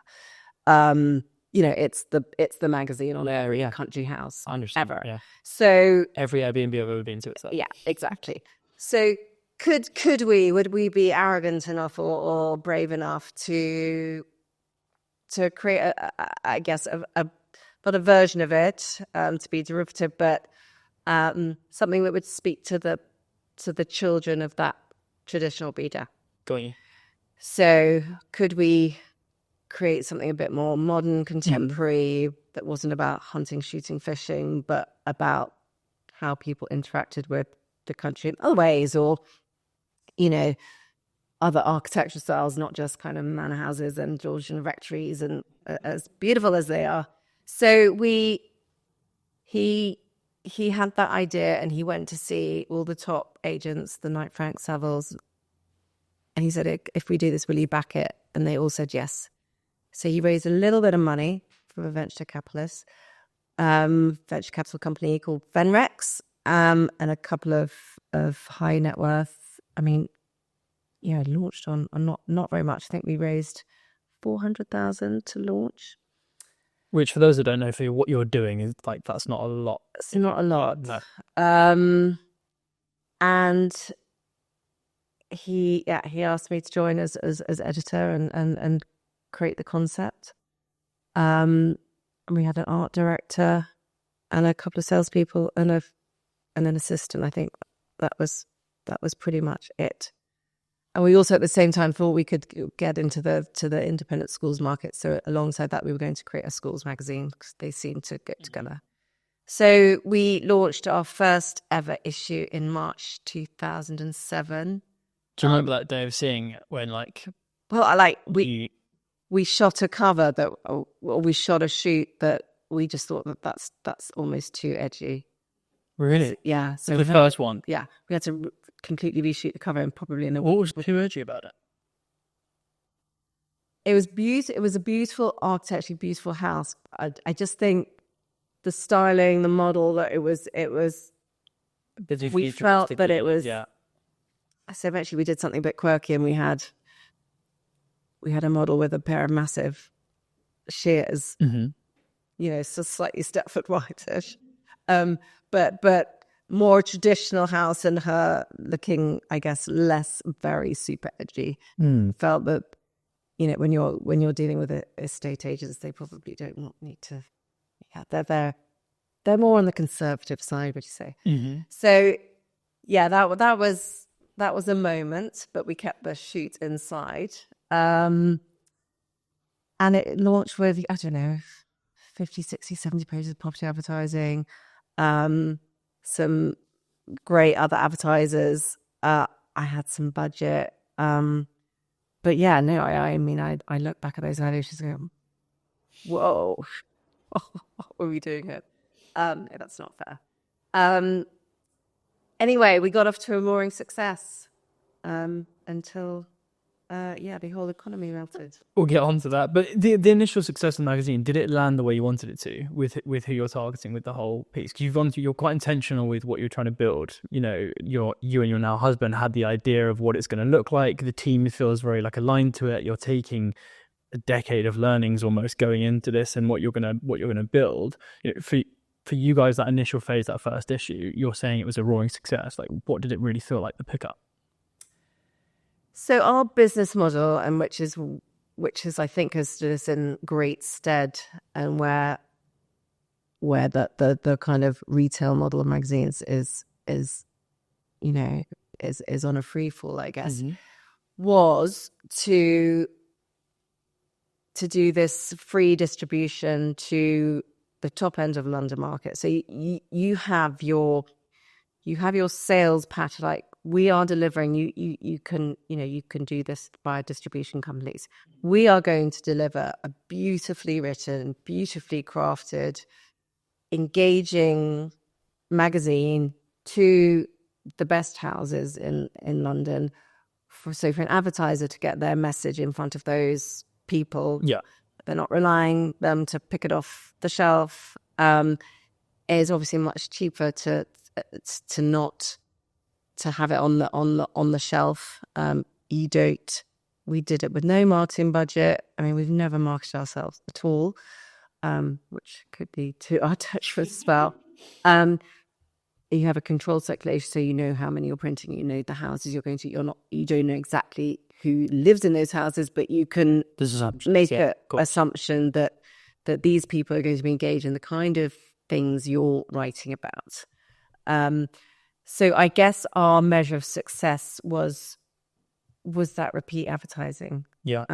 that. You know, it's the magazine on every country house I understand. ever. Yeah. So Every Airbnb I've ever been to, it's that. yeah, exactly. So would we be arrogant enough or brave enough to create I guess not a version of it to be derivative, but something that would speak to the children of that traditional breeder. Got you. So could we create something a bit more modern, contemporary, that wasn't about hunting, shooting, fishing, but about how people interacted with the country in other ways, or, you know, other architectural styles, not just kind of manor houses and Georgian rectories, and as beautiful as they are. So he had that idea, and he went to see all the top agents, the Knight Frank Savills, and he said, if we do this, will you back it? And they all said yes. So he raised a little bit of money from a venture capitalist, venture capital company called Venrex, and a couple of high net worth. I mean, yeah, launched on not very much. I think we raised 400,000 to launch. Which, for those that don't know, for what you're doing, is like, that's not a lot. It's not a lot. No. And he asked me to join as editor and create the concept. And we had an art director and a couple of salespeople and an assistant. I think that was pretty much it. And we also at the same time thought we could get into the independent schools market. So alongside that, we were going to create a schools magazine because they seem to go together. So we launched our first ever issue in March 2007. Do you remember that day of seeing when, like... Well, we shot a cover or we shot a shoot that we just thought that's almost too edgy. Really? Yeah. So the first one? Yeah. We had to completely reshoot the cover, and probably What was too edgy about it? It was beautiful. It was a beautiful, architecturally beautiful house. I just think the styling, the model, that it was. We felt that it was. Yeah. So eventually, we did something a bit quirky, and we had a model with a pair of massive shears. Mm-hmm. You know, so slightly Stepford White-ish, but more traditional house, and her looking, I guess, less very super edgy. Felt that, you know, when you're dealing with estate agents, they probably don't need to. Yeah, they're more on the conservative side, would you say? Mm-hmm. So, yeah, that was a moment, but we kept the shoot inside, and it launched with, I don't know, 50, 60, 70 pages of property advertising, some great other advertisers. I had some budget, but yeah, no, I mean, I look back at those evaluations and go, whoa, what were we doing here? That's not fair. Anyway, we got off to a roaring success until the whole economy melted. We'll get on to that. But the initial success of the magazine, did it land the way you wanted it to with who you're targeting with the whole piece? Because you're quite intentional with what you're trying to build. You know, you and your now husband had the idea of what it's going to look like. The team feels very like aligned to it. You're taking a decade of learnings almost going into this and what you're gonna build. You know, for you guys, that initial phase, that first issue, you're saying it was a roaring success. Like, what did it really feel like, the pickup? So our business model, and which is I think has stood us in great stead, and where the kind of retail model of magazines is on a free fall, I guess, was to do this free distribution to the top end of London market. So you have your sales pattern. Like, we are delivering. You can do this via distribution companies. We are going to deliver a beautifully written, beautifully crafted, engaging magazine to the best houses in London. So for an advertiser to get their message in front of those people, they're not relying them to pick it off the shelf. Is obviously much cheaper to not to have it on the shelf. We did it with no marketing budget. I mean, we've never marketed ourselves at all, which could be to our touch for a spell. You have a controlled circulation, so you know how many you're printing. You know the houses you're going to. You don't know exactly who lives in those houses, but you can make an assumption that these people are going to be engaged in the kind of things you're writing about. So I guess our measure of success was that repeat advertising. Yeah.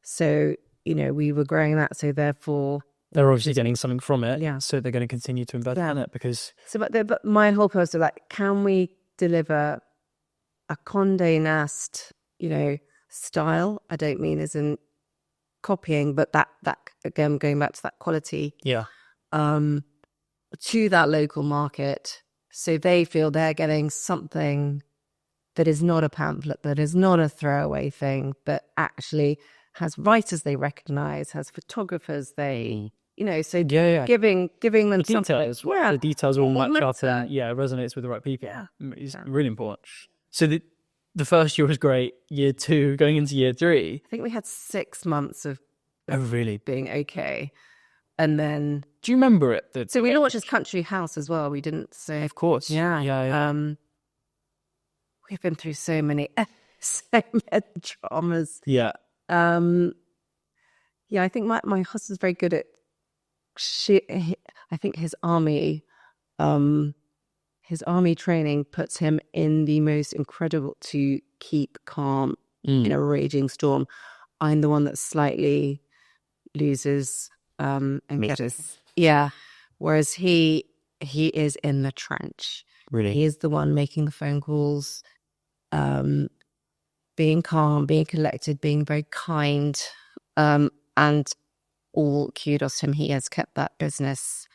So we were growing that, so therefore they're obviously getting something from it. Yeah. So they're going to continue to invest in it because. So, but my whole purpose was like, can we deliver a Condé Nast, style? I don't mean as in copying, but that again, going back to that quality. Yeah. To that local market, so they feel they're getting something that is not a pamphlet, that is not a throwaway thing, but actually has writers they recognize, has photographers they, giving them the details. Well, the details all match up and resonates with the right people. Yeah. It's really important. So the first year was great. Year 2, going into year 3, I think we had 6 months of really being okay. And then, do you remember it? So we launched as Country House as well. We didn't say, of course, yeah. We've been through so many dramas. Yeah. I think my husband's very good at I think his army training puts him in the most incredible to keep calm in a raging storm. I'm the one that slightly loses and gets. Yeah. Whereas he is in the trench. Really? He is the one making the phone calls, being calm, being collected, being very kind, and all kudos to him. He has kept that business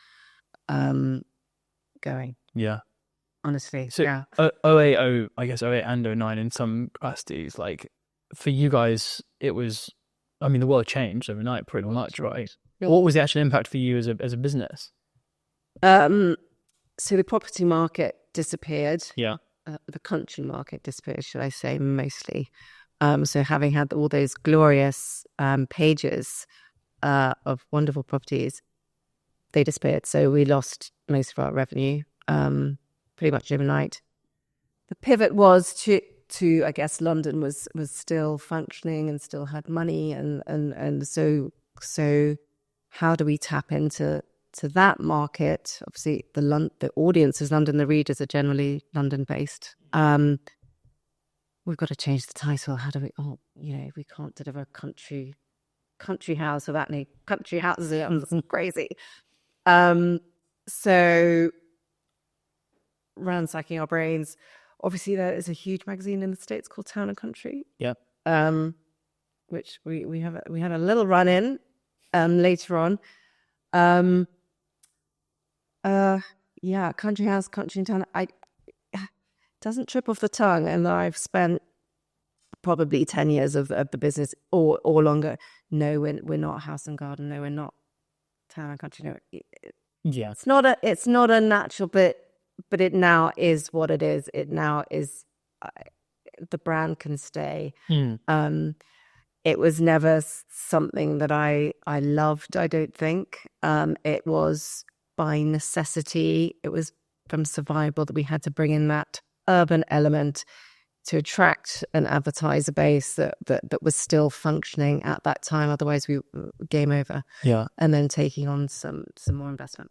going. Yeah. Honestly. So yeah. 08, I guess 08 and 09 in some capacities, like for you guys, it was, I mean, the world changed overnight pretty much, right? What was the actual impact for you as a business? So the property market disappeared. Yeah. The country market disappeared, should I say, mostly. So having had all those glorious pages of wonderful properties, they disappeared. So we lost most of our revenue pretty much overnight. The pivot was to I guess London was still functioning and still had money, and so how do we tap into that market? Obviously, the audience is London. The readers are generally London-based. We've got to change the title. How do we? We can't deliver a country house without any country houses. It's crazy. So ransacking our brains. Obviously, there is a huge magazine in the States called Town and Country. Yeah. Which we had a little run in later on. Country house, country and town. It doesn't trip off the tongue, and I've spent probably 10 years of the business or longer. No, we're not house and garden. No, we're not town and country. No, it's not a natural bit, but it now is what it is. It now is. The brand can stay. It was never something that I loved. I don't think it was by necessity. It was from survival that we had to bring in that urban element to attract an advertiser base that was still functioning at that time. Otherwise, we game over. Yeah, and then taking on some more investment.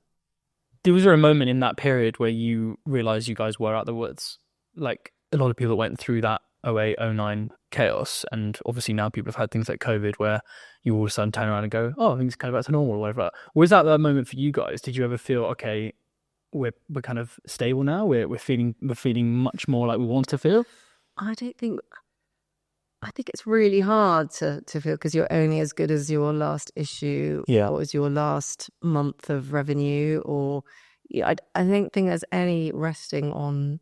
Was there a moment in that period where you realized you guys were out of the woods? Like a lot of people that went through that 08, 09 chaos, and obviously now people have had things like COVID where you all of a sudden turn around and go, oh, things are kind of back to normal or whatever. Was that moment for you guys? Did you ever feel, okay, we're kind of stable now, we're feeling much more like we want to feel? I think it's really hard to feel, because you're only as good as your last issue, or as your last month of revenue, or I don't think there's any resting on,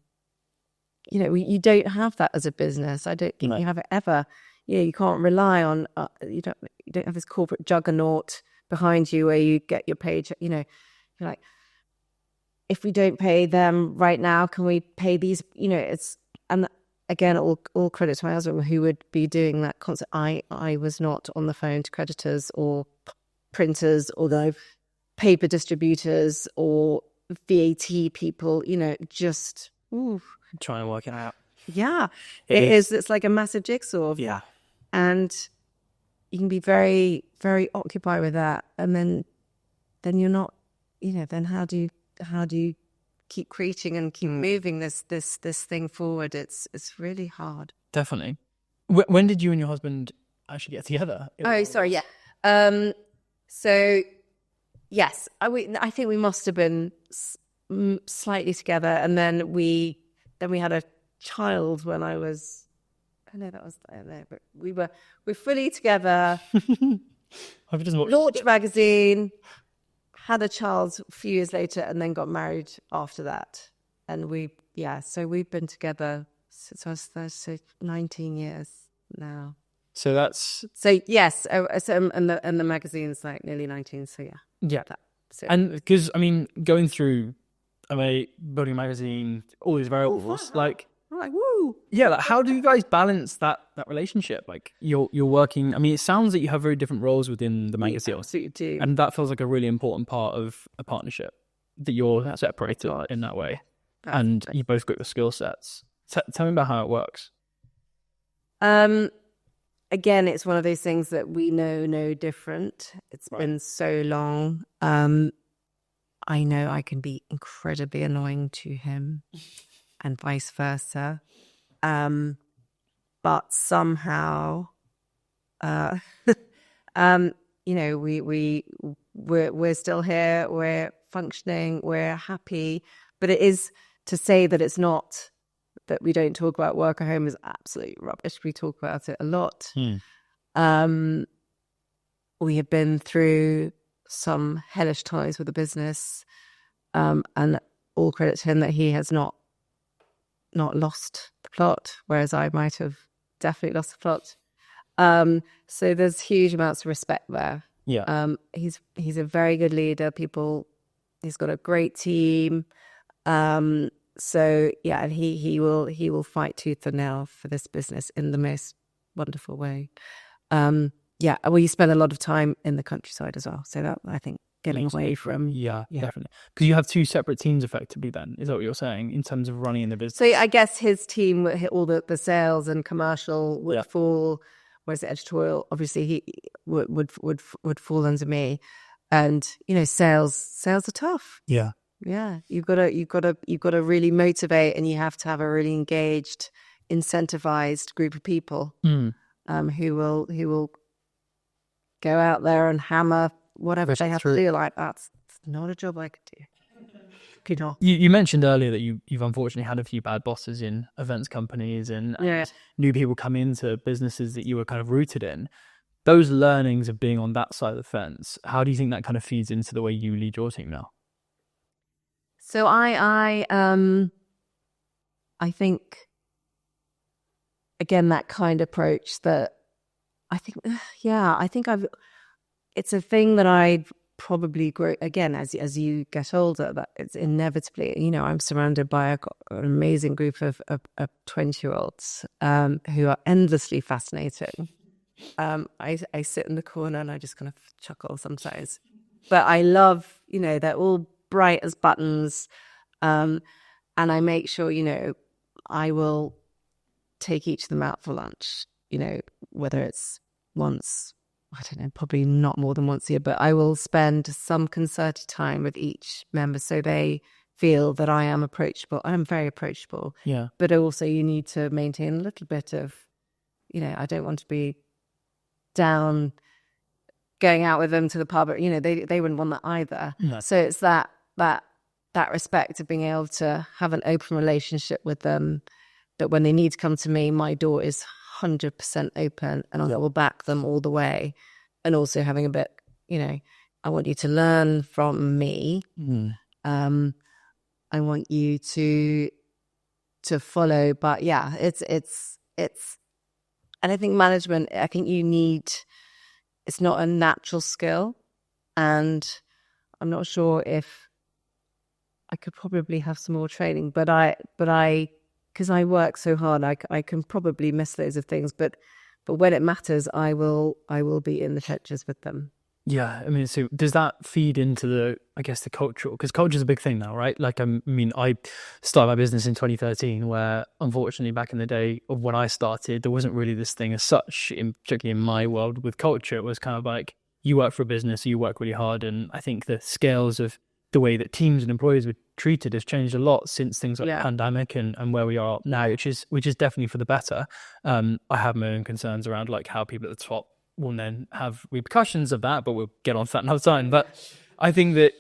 you don't have that as a business. I don't think you have it ever. You can't rely on, you don't have this corporate juggernaut behind you where you get your paycheck, you're like, if we don't pay them right now, can we pay these, and again, all credit to my husband, who would be doing that constant. I was not on the phone to creditors or printers or the paper distributors or VAT people, just trying to work it out. Yeah, it is. It's like a massive jigsaw. Yeah. And you can be very, very occupied with that. And then you're not, then how do you keep creating and keep moving this thing forward? It's really hard. Definitely. When did you and your husband actually get together? Oh, sorry, yeah. So yes, I think we must have been slightly together, and then we had a child when I was. I don't know, but we're fully together. Launched magazine. Had a child a few years later, and then got married after that. And so we've been together since I was 19 years now. So that's yes. And the magazine's like nearly 19. So yeah. And because going through, building a magazine, all these variables, woo. Yeah, like how do you guys balance that relationship? Like you're working. It sounds that you have very different roles within the magazine. We absolutely do. And that feels like a really important part of a partnership, that you're separated in that way. And you both got your skill sets. Tell me about how it works. Again, it's one of those things that we know no different. It's been so long. I know I can be incredibly annoying to him. And vice versa, but somehow, we're still here. We're functioning. We're happy. But it is to say that it's not that we don't talk about work at home is absolute rubbish. We talk about it a lot. We have been through some hellish times with the business, and all credit to him that he has not lost the plot, whereas I might have definitely lost the plot. So there's huge amounts of respect there. Yeah. He's a very good leader. He's got a great team. So yeah, and he will fight tooth and nail for this business in the most wonderful way. We spend a lot of time in the countryside as well. So that, I think, getting away from definitely, because you have two separate teams effectively. Then is that what you're saying in terms of running the business? So I guess his team, all the sales and commercial would fall, whereas the editorial, obviously, he would fall under me. And sales are tough. Yeah. You've got to really motivate, and you have to have a really engaged, incentivized group of people who will go out there and hammer whatever they have to do. Like, that's not a job I could do. You mentioned earlier that you've unfortunately had a few bad bosses in events companies and new people come into businesses that you were kind of rooted in. Those learnings of being on that side of the fence, how do you think that kind of feeds into the way you lead your team now? So I think, again, that kind of approach that it's a thing that I probably grow, again, as you get older, that it's inevitably, I'm surrounded by an amazing group of 20-year-olds who are endlessly fascinating. I sit in the corner and I just kind of chuckle sometimes. But I love, they're all bright as buttons. And I make sure, I will take each of them out for lunch, whether it's once, I don't know, probably not more than once a year, but I will spend some concerted time with each member so they feel that I am approachable. I'm very approachable. Yeah. But also you need to maintain a little bit of, I don't want to be down going out with them to the pub. They wouldn't want that either. No. So it's that respect of being able to have an open relationship with them, that when they need to come to me, my door is 100% open and I will back them all the way. And also having a bit, I want you to learn from me. I want you to follow, but yeah, it's, and I think management, it's not a natural skill, and I'm not sure if I could probably have some more training, but because I work so hard, I can probably miss those of things, but when it matters, I will be in the trenches with them. Yeah, I mean, so does that feed into the cultural? Because culture is a big thing now, right? Like, I started my business in 2013, where unfortunately back in the day of when I started, there wasn't really this thing as such, particularly in my world with culture. It was kind of like, you work for a business, you work really hard. And I think the scales of the way that teams and employees were treated has changed a lot since things like the pandemic and where we are now, which is definitely for the better. I have my own concerns around like how people at the top will then have repercussions of that, but we'll get on to that another time. But I think that,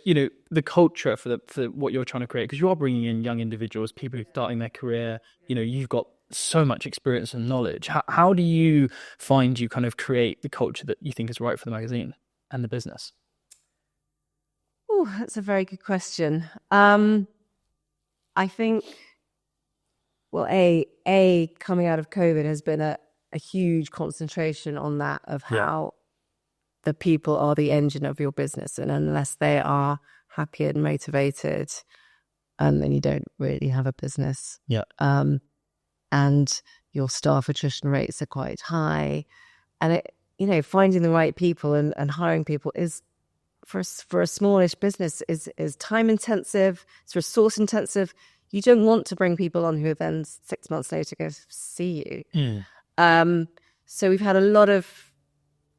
the culture for what you're trying to create, because you are bringing in young individuals, people who are starting their career, you've got so much experience and knowledge. How do you find you kind of create the culture that you think is right for the magazine and the business? Oh, that's a very good question. I think, well, coming out of COVID has been a huge concentration on that, of how the people are the engine of your business. And unless they are happy and motivated, then you don't really have a business. Yeah. And your staff attrition rates are quite high. And finding the right people and hiring people is, for a smallish business, is time intensive, it's resource intensive. You don't want to bring people on who then 6 months later go see you. So we've had a lot of,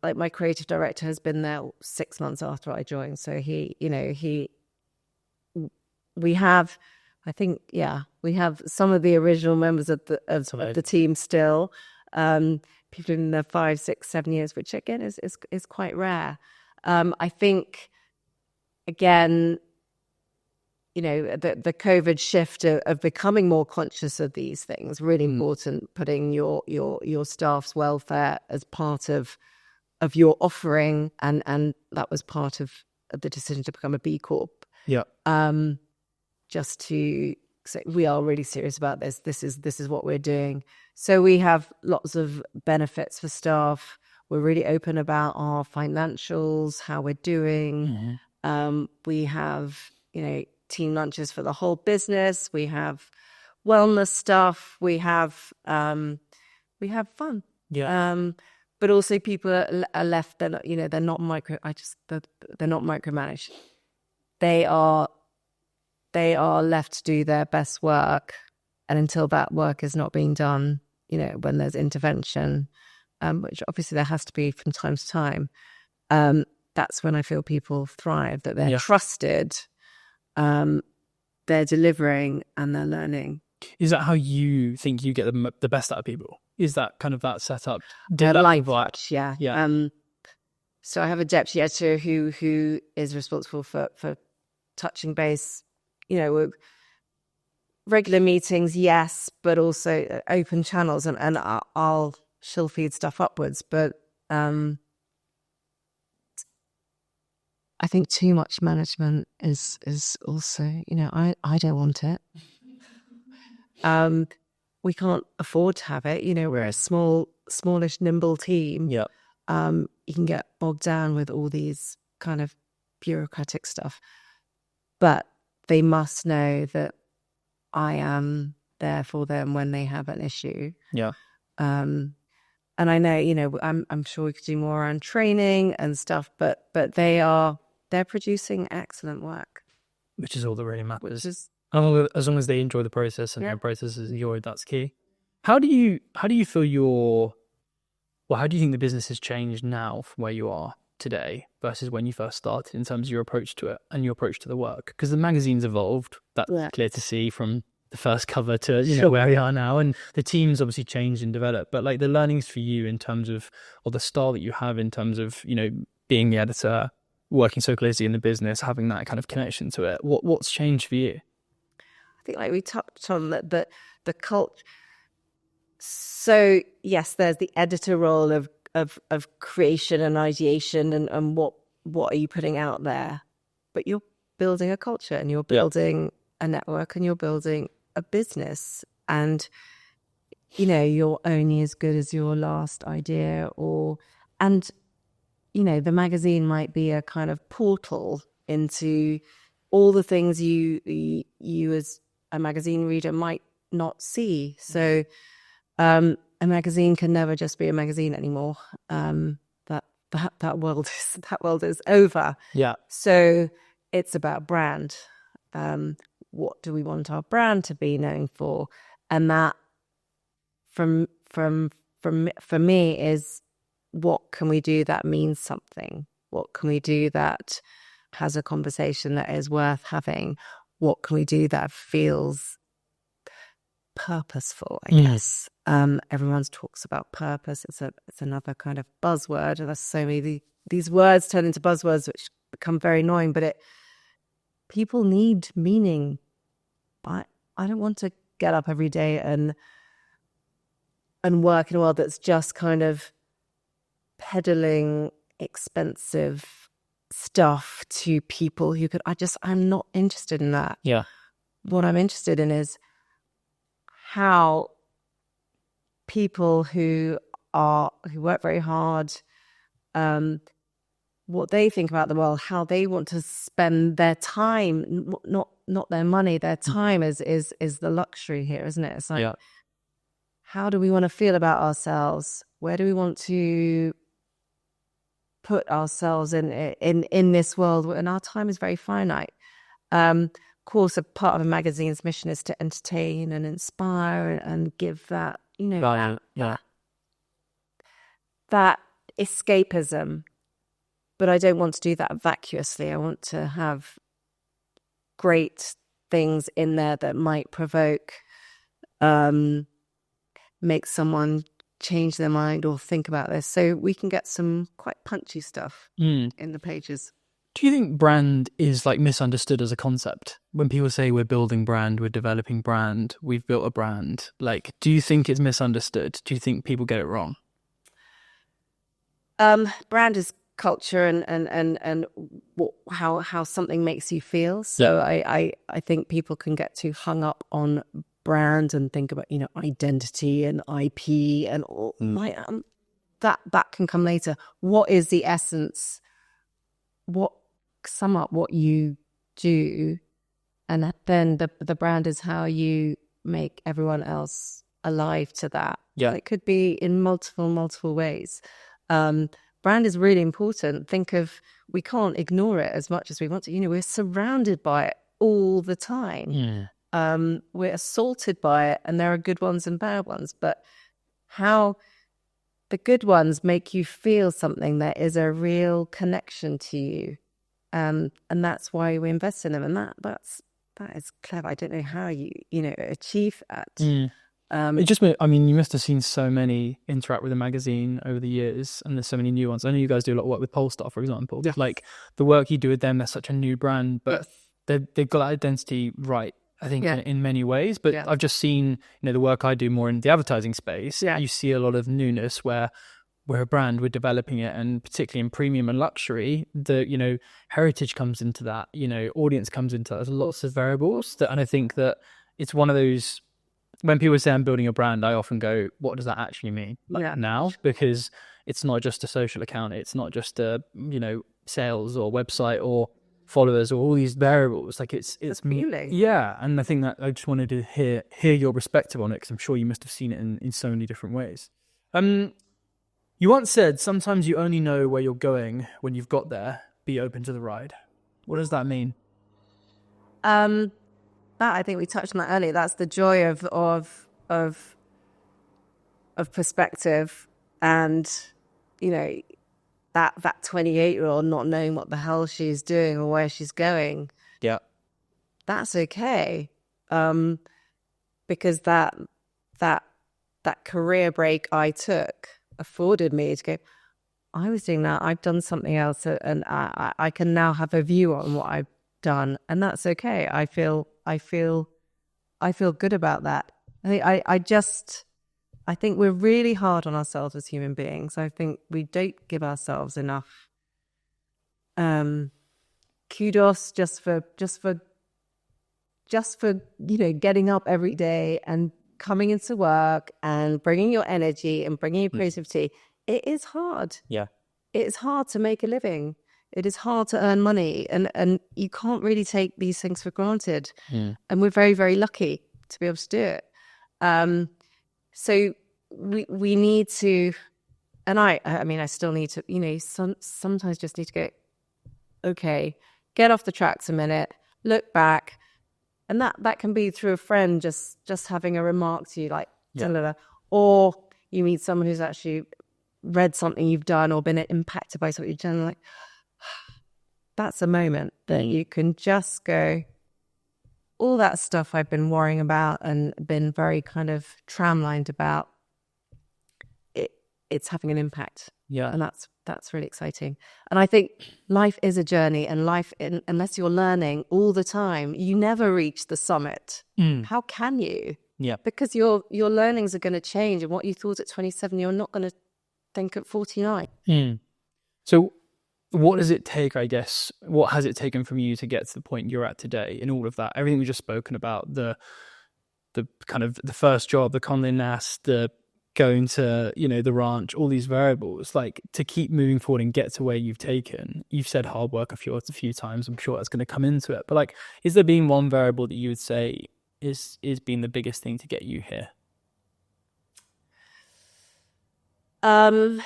like, my creative director has been there 6 months after I joined. So we have some of the original members of the team still. People in their 5, 6, 7 years, which again is quite rare. I think, again, the COVID shift of becoming more conscious of these things, really important, putting your staff's welfare as part of your offering, and that was part of the decision to become a B Corp. Yeah. Just to say, we are really serious about this. This is what we're doing. So we have lots of benefits for staff. We're really open about our financials, how we're doing. We have, team lunches for the whole business. We have wellness stuff. We have fun. Yeah. But also people are left. They're not, they're not they're not micromanaged. They are left to do their best work, and until that work is not being done, when there's intervention, which obviously there has to be from time to time, that's when I feel people thrive, that they're trusted, they're delivering, and they're learning. Is that how you think you get the best out of people? Is that kind of that setup? Live watch, yeah. Yeah. So I have a deputy editor who is responsible for touching base, regular meetings, yes, but also open channels, and she'll feed stuff upwards. But I think too much management is also, I don't want it. We can't afford to have it. We're a smallish, nimble team. Yeah. You can get bogged down with all these kind of bureaucratic stuff, but they must know that I am there for them when they have an issue. Yeah. And I know, I'm sure we could do more around training and stuff, but they're producing excellent work, which is all that really matters. As long as they enjoy the process and their process is enjoyed, that's key. How do you feel how do you think the business has changed now from where you are today? versus when you first started in terms of your approach to it and your approach to the work? Because the magazine's evolved. That's clear to see from the first cover to where we are now, and the team's obviously changed and developed. But like the learnings for you in terms of, or the style that you have in terms of, being the editor, working so closely in the business, having that kind of connection to it. What's changed for you? I think like we touched on the culture. So yes, there's the editor role of creation and ideation and what are you putting out there, but you're building a culture and you're building a network and you're building a business, and you're only as good as your last idea. The magazine might be a kind of portal into all the things you as a magazine reader might not see. So a magazine can never just be a magazine anymore. That world is over. Yeah. So it's about brand. What do we want our brand to be known for? And that, for me, is what can we do that means something? What can we do that has a conversation that is worth having? What can we do that feels purposeful, I guess. Everyone talks about purpose. It's another kind of buzzword. There's so many these words turn into buzzwords which become very annoying, but people need meaning. I don't want to get up every day and work in a world that's just kind of peddling expensive stuff to people who could. I'm not interested in that. Yeah. What I'm interested in is how people who work very hard, what they think about the world, how they want to spend their time, not their money. Their time is the luxury here, isn't it? It's like, how do we want to feel about ourselves? Where do we want to put ourselves in this world? And our time is very finite. Of course, a part of a magazine's mission is to entertain and inspire and give that, that escapism. But I don't want to do that vacuously. I want to have great things in there that might provoke, make someone change their mind or think about this. So we can get some quite punchy stuff in the pages. Do you think brand is like misunderstood as a concept? When people say we're building brand, we're developing brand, we've built a brand, like, do you think it's misunderstood? Do you think people get it wrong? Brand is culture and how something makes you feel. So I think people can get too hung up on brand and think about identity and IP and all that can come later. What is the essence? Sum up what you do, and then the brand is how you make everyone else alive to that. It could be in multiple ways. Brand is really important. We can't ignore it as much as we want to. We're surrounded by it all the time. We're assaulted by it, and there are good ones and bad ones, but how the good ones make you feel something, there is a real connection to you, and that's why we invest in them, and that is clever. I don't know how you achieve that. It just, I mean, you must have seen so many interact with the magazine over the years, and there's so many new ones. I know you guys do a lot of work with Polestar, for example. Yeah. Like the work you do with them, they're such a new brand, but they've got that identity right, I think, in many ways. But I've just seen, the work I do more in the advertising space. You see a lot of newness where we're a brand, we're developing it, and particularly in premium and luxury, the heritage comes into that, audience comes into that. There's lots of variables and I think that it's one of those. When people say I'm building a brand, I often go, what does that actually mean now? Because it's not just a social account. It's not just a, sales or website or followers or all these variables. Like it's me. Yeah. And I think that I just wanted to hear your perspective on it, because I'm sure you must have seen it in so many different ways. You once said, sometimes you only know where you're going when you've got there. Be open to the ride. What does that mean? I think we touched on that earlier. That's the joy of perspective, and that 28-year-old not knowing what the hell she's doing or where she's going. Yeah. That's okay. Because that career break I took afforded me to go, I was doing that, I've done something else, and I can now have a view on what I've done, and that's okay. I feel good about that. I think we're really hard on ourselves as human beings. I think we don't give ourselves enough kudos just for getting up every day and coming into work and bringing your energy and bringing your creativity. It is hard. Yeah. It is hard to make a living. It is hard to earn money, and you can't really take these things for granted. And we're very, very lucky to be able to do it. So we need to, and I still need to, sometimes just need to go, okay, get off the tracks a minute, look back. And that can be through a friend just having a remark to you, like, or you meet someone who's actually read something you've done or been impacted by something you've done, like, that's a moment that you can just go, all that stuff I've been worrying about and been very kind of tramlined about, it's having an impact. Yeah. And that's really exciting. And I think life is a journey, and unless you're learning all the time, you never reach the summit. How can you? Yeah. Because your learnings are going to change, and what you thought at 27, you're not going to think at 49. So what does it take, I guess, what has it taken from you to get to the point you're at today in all of that? Everything we've just spoken about, the kind of the first job, the Condé Nast, the going to, the ranch, all these variables, like, to keep moving forward and get to where you've taken. You've said hard work a few times. I'm sure that's going to come into it. But, like, is there been one variable that you would say is been the biggest thing to get you here? Well,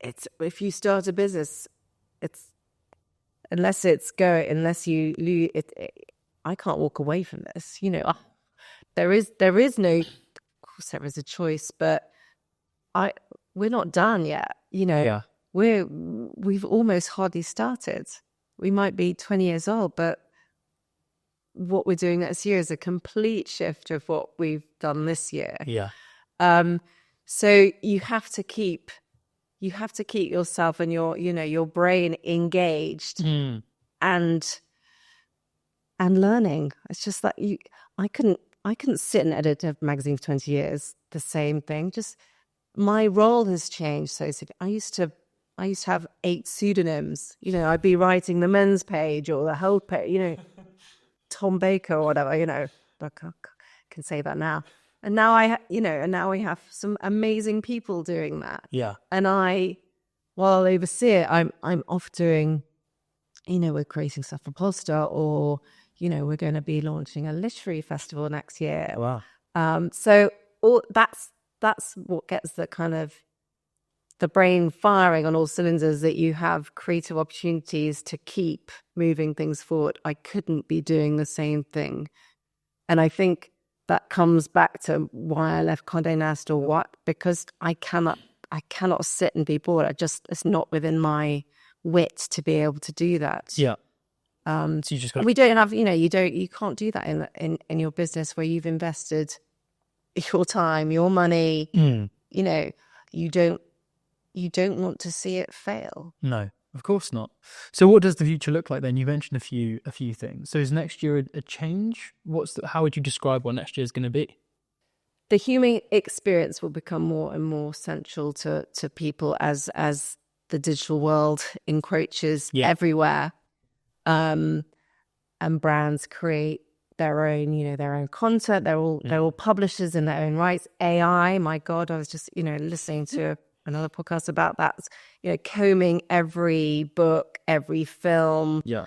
if you start a business, unless you lose it, I can't walk away from this. There is no, of course there is a choice, but we're not done yet. Yeah. We've almost hardly started. We might be 20 years old, but what we're doing next year is a complete shift of what we've done this year. Yeah. So you have to keep yourself and your brain engaged and learning. It's just that I couldn't sit and edit a magazine for 20 years, the same thing. Just my role has changed. So I used to have 8 pseudonyms. I'd be writing the men's page or the health page, Tom Baker or whatever, I can say that now. And now we have some amazing people doing that. Yeah. And while I'll oversee it, I'm off doing, we're creating stuff for Polestar, or, we're going to be launching a literary festival next year. Wow. So that's what gets the kind of the brain firing on all cylinders, that you have creative opportunities to keep moving things forward. I couldn't be doing the same thing. And I think that comes back to why I left Conté Nast, or what, because I cannot sit and be bored. It's not within my wit to be able to do that. Yeah. So you just got. We don't have, you can't do that in your business where you've invested your time, your money. You don't want to see it fail. No, of course not. So what does the future look like then? You mentioned a few things. So is next year a change? How would you describe what next year is going to be? The human experience will become more and more central to people as the digital world encroaches everywhere. And brands create their own content. They're all publishers in their own rights. AI, my God, I was just, listening to another podcast about that, combing every book, every film. Yeah.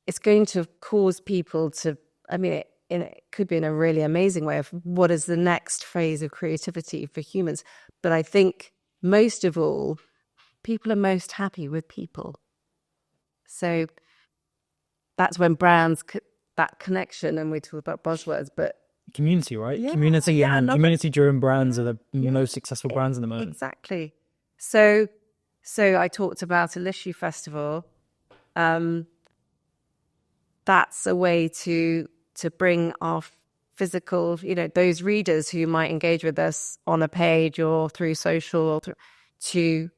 It's going to cause people to, it could be in a really amazing way of what is the next phase of creativity for humans. But I think most of all, people are most happy with people. So that's when brands, that connection, and we talk about buzzwords, but community, right? Yeah, Community yeah, I and love it. community-driven brands are the most successful brands in the moment. Exactly. So I talked about a literary festival. That's a way to bring our physical, those readers who might engage with us on a page or through social or to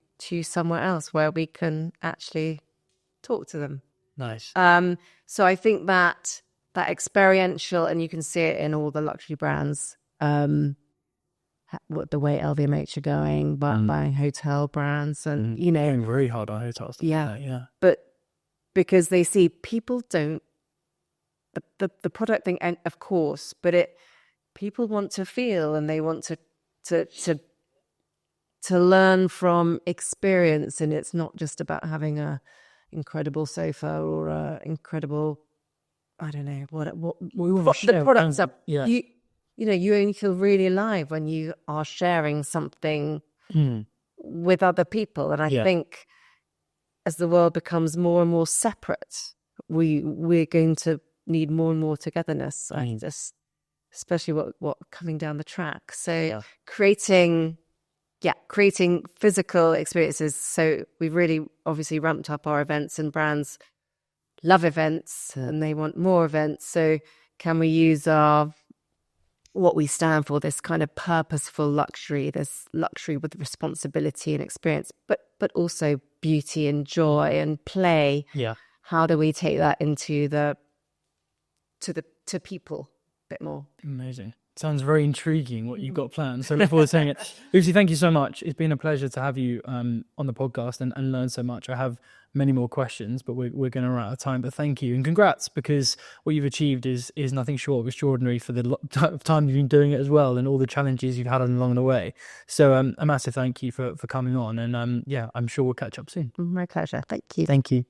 somewhere else where we can actually talk to them. Nice. So I think that experiential, and you can see it in all the luxury brands, what the way LVMH are going, but buying hotel brands, and Going very hard on hotels. yeah. But because they see people don't the product thing, and of course, but people want to feel, and they want to learn from experience, and it's not just about having a incredible sofa or a incredible, I don't know what the products are. Yeah. You only feel really alive when you are sharing something with other people. And I think as the world becomes more and more separate, we're going to need more and more togetherness. Especially what coming down the track. So creating physical experiences. So we've really obviously ramped up our events, and brands love events and they want more events. So can we use what we stand for, this kind of purposeful luxury, this luxury with responsibility and experience, but also beauty and joy and play. Yeah. How do we take that into to people a bit more? Amazing. Sounds very intriguing what you've got planned. So look forward to saying it. Lucy, thank you so much. It's been a pleasure to have you on the podcast and learn so much. I have many more questions, but we're going to run out of time. But thank you and congrats, because what you've achieved is nothing short of extraordinary for the time you've been doing it as well, and all the challenges you've had along the way. So a massive thank you for coming on, and I'm sure we'll catch up soon. My pleasure. Thank you. Thank you.